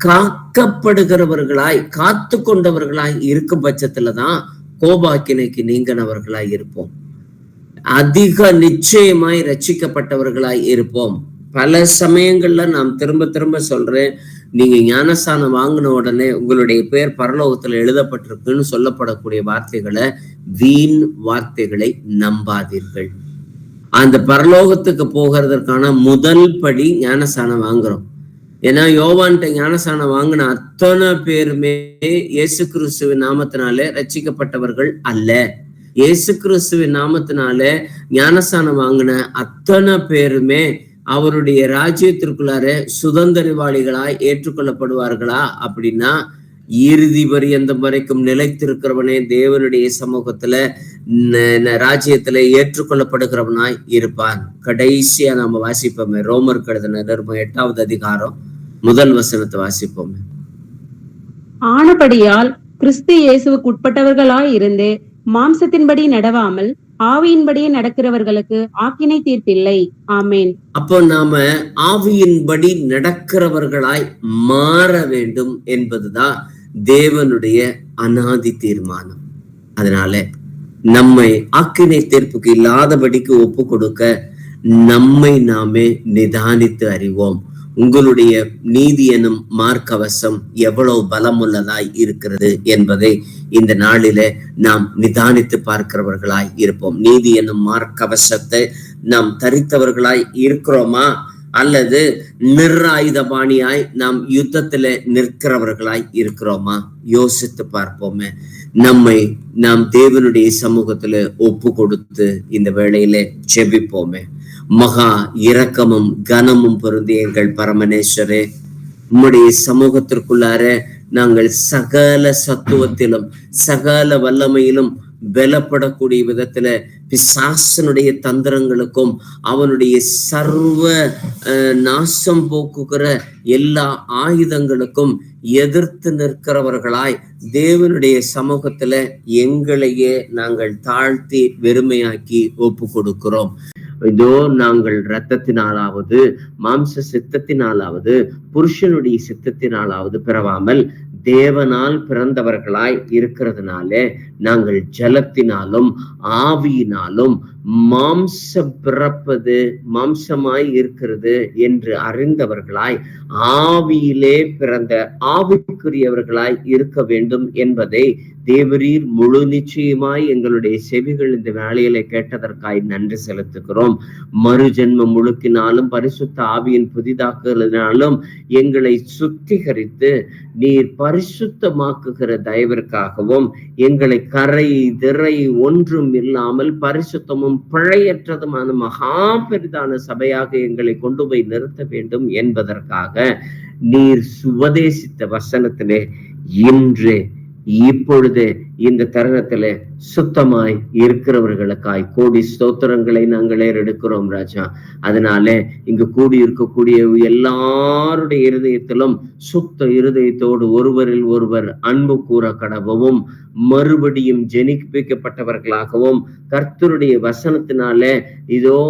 காக்கப்படுகிறவர்களாய் காத்து கொண்டவர்களாய் இருக்கும் பட்சத்துலதான் கோபாக்கினைக்கு நீங்கினவர்களாய் இருப்போம். அதிக நிச்சயமாய் ரட்சிக்கப்பட்டவர்களாய் இருப்போம். பல சமயங்கள்ல நான் திரும்ப திரும்ப சொல்றேன், நீங்க ஞானஸ்தானம் வாங்கின உடனே உங்களுடைய பேர் பரலோகத்துல எழுதப்பட்டிருக்குன்னு சொல்லப்படக்கூடிய வார்த்தைகளை, வீண் வார்த்தைகளை நம்பாதீர்கள். அந்த பரலோகத்துக்கு போகிறதற்கான முதல் படி ஞானஸ்தானம் வாங்குறோம். ஏன்னா யோவான்கிட்ட ஞானஸ்தானம் வாங்கின அத்தனை பேருமே இயேசு கிறிஸ்துவின் நாமத்தினாலே ரட்சிக்கப்பட்டவர்கள் அல்ல. இயேசு கிறிஸ்துவின் நாமத்தினாலே ஞானஸ்தானம் வாங்கின அத்தனை பேருமே அவருடைய ராஜ்யத்திற்குள்ளார சுதந்திரவாளிகளாய் ஏற்றுக்கொள்ளப்படுவார்களா அப்படின்னா, இறுதி பரியந்தம் வரைக்கும் நிலைத்திருக்கிறவனே தேவனுடைய சமூகத்துல ராஜ்யத்துல ஏற்றுக்கொள்ளப்படுகிறவனாய் இருப்பான். கடைசியா நம்ம வாசிப்போமே, ரோமர் எழுதின நிருபம் 8வது அதிகாரம் 1 வசனத்தை வாசிப்போமே. ஆனபடியால் கிறிஸ்து இயேசுவுக்கு உட்பட்டவர்களாய் இருந்து மாம்சத்தின்படி நடவாமல் ஆவியின்படியே நடக்கிறவர்களுக்கு ஆக்கினை தீர்ப்பில்லை. ஆமேன். அப்போ நாம ஆவியின்படி நடக்கிறவர்களாய் மாற வேண்டும் என்பதுதான் தேவனுடைய அநாதி தீர்மானம். அதனால நம்மை ஆக்கினை தீர்ப்புக்கு இல்லாதபடிக்கு ஒப்பு கொடுக்க நம்மை நாமே நிதானித்து அறிவோம். உங்களுடைய நீதி எனும் மார்க்கவசம் எவ்வளவு பலமுள்ளதாய் இருக்கிறது என்பதை இந்த நாளில நாம் நிதானித்து பார்க்கிறவர்களாய் இருப்போம். நீதி எனும் மார்க்கவசத்தை நாம் தரித்தவர்களாய் இருக்கிறோமா, அல்லது நிராயுதபாணியாய் நாம் யுத்தத்துல நிற்கிறவர்களாய் இருக்கிறோமா? யோசித்து பார்ப்போமே. நம்மை நாம் தேவனுடைய சமூகத்துல ஒப்பு கொடுத்து இந்த வேளையில ஜெபிப்போமே. மகா இரக்கமும் கனமும் பொருந்திய எங்கள் பரமனேஸ்வரே, உம்முடைய சமூகத்திற்குள்ளார நாங்கள் சகல சத்துவத்திலும் சகல வல்லமையிலும் பலப்படக்கூடிய விதத்துல பிசாசனுடைய தந்திரங்களுக்கும் அவனுடைய சர்வ நாசம் போக்குகிற எல்லா ஆயுதங்களுக்கும் எதிர்த்து நிற்கிறவர்களாய் தேவனுடைய சமூகத்துல எங்களையே நாங்கள் தாழ்த்தி வெறுமையாக்கி ஒப்பு கொடுக்கிறோம். இதோ நாங்கள் இரத்தத்தினாலாவது மாம்ச சித்தத்தினாலாவது புருஷனுடைய சித்தத்தினாலாவது பிறவாமல் தேவனால் பிறந்தவர்களாய் இருக்கிறதுனால நாங்கள் ஜலத்தினாலும் ஆவியினாலும் மாம்சம் பிறப்பது மாம்சமாய் இருக்கிறது என்று அறிந்தவர்களாய் ஆவியிலே பிறந்த ஆவிக்குரியவர்களாய் இருக்க வேண்டும் என்பதை தேவரீர் முழு நிச்சயமாய் எங்களுடைய செவிகள் இந்த வேளையில கேட்டதற்காய் நன்றி செலுத்துகிறோம். மறு ஜென்மம் முழுக்கினாலும் பரிசுத்த ஆவியின் புதிதாக்குதலினாலும் எங்களை சுத்திகரித்து நீர் பரிசுத்தமாக்குகிற தயவிற்காகவும் எங்களை கரை திரை ஒன்றும் இல்லாமல் பரிசுத்தமும் பிழையற்றதுமான மகா பெரிதான சபையாக எங்களை கொண்டு போய் நிறுத்த வேண்டும் என்பதற்காக நீர் சுவதேசித்த வசனத்திலே இன்று இப்பொழுது இந்த தருணத்துல சுத்தமாய் இருக்கிறவர்களுக்காய் கோடி ஸ்தோத்திரங்களை நாங்கள் ஏறெடுக்கிறோம் ராஜா. அதனால இங்கு கூடி இருக்கக்கூடிய எல்லாருடைய இருதயத்திலும் சுத்த இருதயத்தோடு ஒருவரில் ஒருவர் அன்பு கூற கடவும் மறுபடியும் ஜெனிப்பிக்கப்பட்டவர்களாகவும் கர்த்தருடைய வசனத்தினால இதோ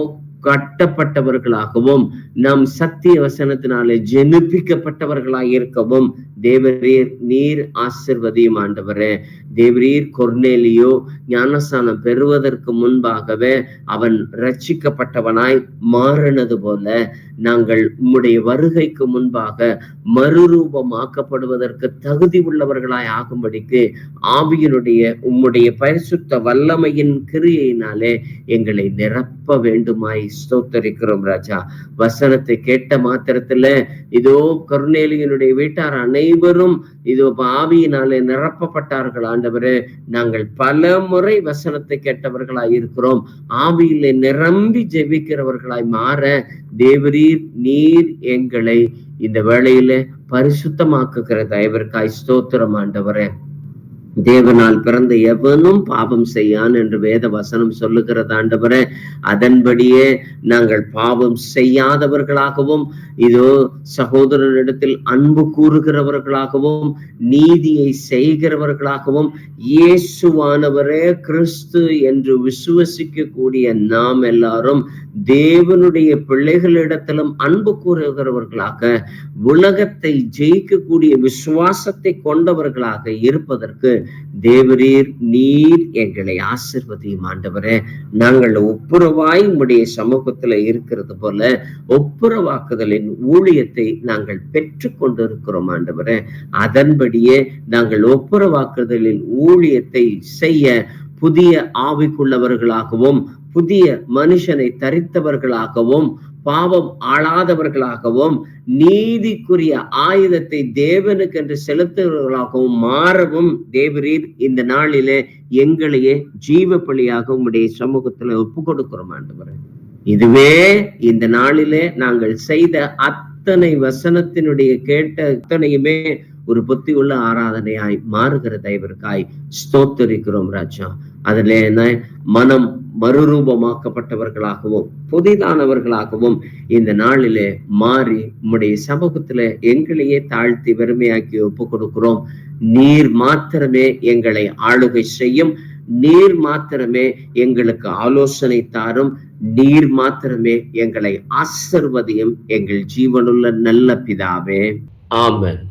கட்டப்பட்டவர்களாகவும் நம் சத்திய வசனத்தினாலே ஜெனிப்பிக்கப்பட்டவர்களாக இருக்கவும் தேவரீர் நீர் ஆசிர்வதியும் ஆண்டவரே. தேவரீர் கொர்நேலியோ ஞானஸ்தானம் பெறுவதற்கு முன்பாகவே அவன் ரட்சிக்கப்பட்டவனாய் மாறினது போல நாங்கள் உம்முடைய வருகைக்கு முன்பாக மறுரூபமாக்கப்படுவதற்கு தகுதி உள்ளவர்களாய் ஆகும்படிக்கு ஆவியினுடைய உம்முடைய பரிசுத்த வல்லமையின் கிரியையினாலே எங்களை நிரப்ப வேண்டுமாய் ஸ்தோத்தரிக்கிறோம் ராஜா. வசனத்தை கேட்ட மாத்திரத்துல இதோ கொர்நேலியனுடைய வீட்டார் அனைவரும் இதோ ஆவியினாலே நிரப்பப்பட்டார்கள் ஆண்டவரே. நாங்கள் பல முறை வசனத்தை கேட்டவர்களாய் இருக்கிறோம். ஆவியிலே நிரம்பி ஜெபிக்கிறவர்களாய் மாற தேவரீர் நீர் எங்களை இந்த வேளையில பரிசுத்தமாக்குகிற தயவிற்காய் ஸ்தோத்திரம் ஆண்டவரே. தேவனால் பிறந்த எவனும் பாவம் செய்யான் என்று வேத வசனம் சொல்லுகிறது ஆண்டவரே. அதன்படியே நாங்கள் பாவம் செய்யாதவர்களாகவும், இதோ சகோதரனிடத்தில் அன்பு கூறுகிறவர்களாகவும், நீதியை செய்கிறவர்களாகவும், இயேசுவானவரே கிறிஸ்து என்று விசுவசிக்கக்கூடிய நாம் எல்லாரும் தேவனுடைய பிள்ளைகளிடத்திலும் அன்பு கூறுகிறவர்களாக, உலகத்தை ஜெயிக்கக்கூடிய விசுவாசத்தை கொண்டவர்களாக இருப்பதற்கு தேவரீர் நீர் எங்களை ஆசீர்வதியும் ஆண்டவரே. நாங்கள் ஒப்புரவாய் உம்முடைய சமூகத்துல இருக்கிறது போல ஒப்புரவாக்குதலின் ஊழியத்தை நாங்கள் பெற்று கொண்டிருக்கிறோம் ஆண்டவரே. அதன்படியே நாங்கள் ஒப்புரவாக்குதலின் ஊழியத்தை செய்ய புதிய ஆவிக்குள்ளவர்களாகவும், புதிய மனுஷனை தரித்தவர்களாகவும், பாவம் ஆளாதவர்களாகவும், நீதிக்குரிய ஆயுதத்தை தேவனுக்கு என்று செலுத்துவர்களாகவும் மாறவும் தேவரீர் இந்த நாளிலே எங்களையே ஜீவ பலியாக உம்முடைய சமூகத்துல ஒப்பு கொடுக்கிறோம் ஆண்டவரே. இதுவே இந்த நாளிலே நாங்கள் செய்த அத்தனை வசனத்தினுடைய கேட்ட அத்தனையுமே ஒரு புத்தி உள்ள ஆராதனையாய் மாறுகிற தயவிற்காய் ஸ்தோத்தரிக்கிறோம் ராஜா. அதுல மனம் மறுரூபமாக்கப்பட்டவர்களாகவும் புதிதானவர்களாகவும் இந்த நாளிலே மாறி உம்முடைய சமூகத்துல எங்களையே தாழ்த்தி வெறுமையாக்கி ஒப்பு கொடுக்கிறோம். நீர் மாத்திரமே எங்களை ஆளுகை செய்யும், நீர் மாத்திரமே எங்களுக்கு ஆலோசனை தாரும், நீர் மாத்திரமே எங்களை ஆசீர்வதியும் எங்கள் ஜீவனுள்ள நல்ல பிதாவே. ஆமென்.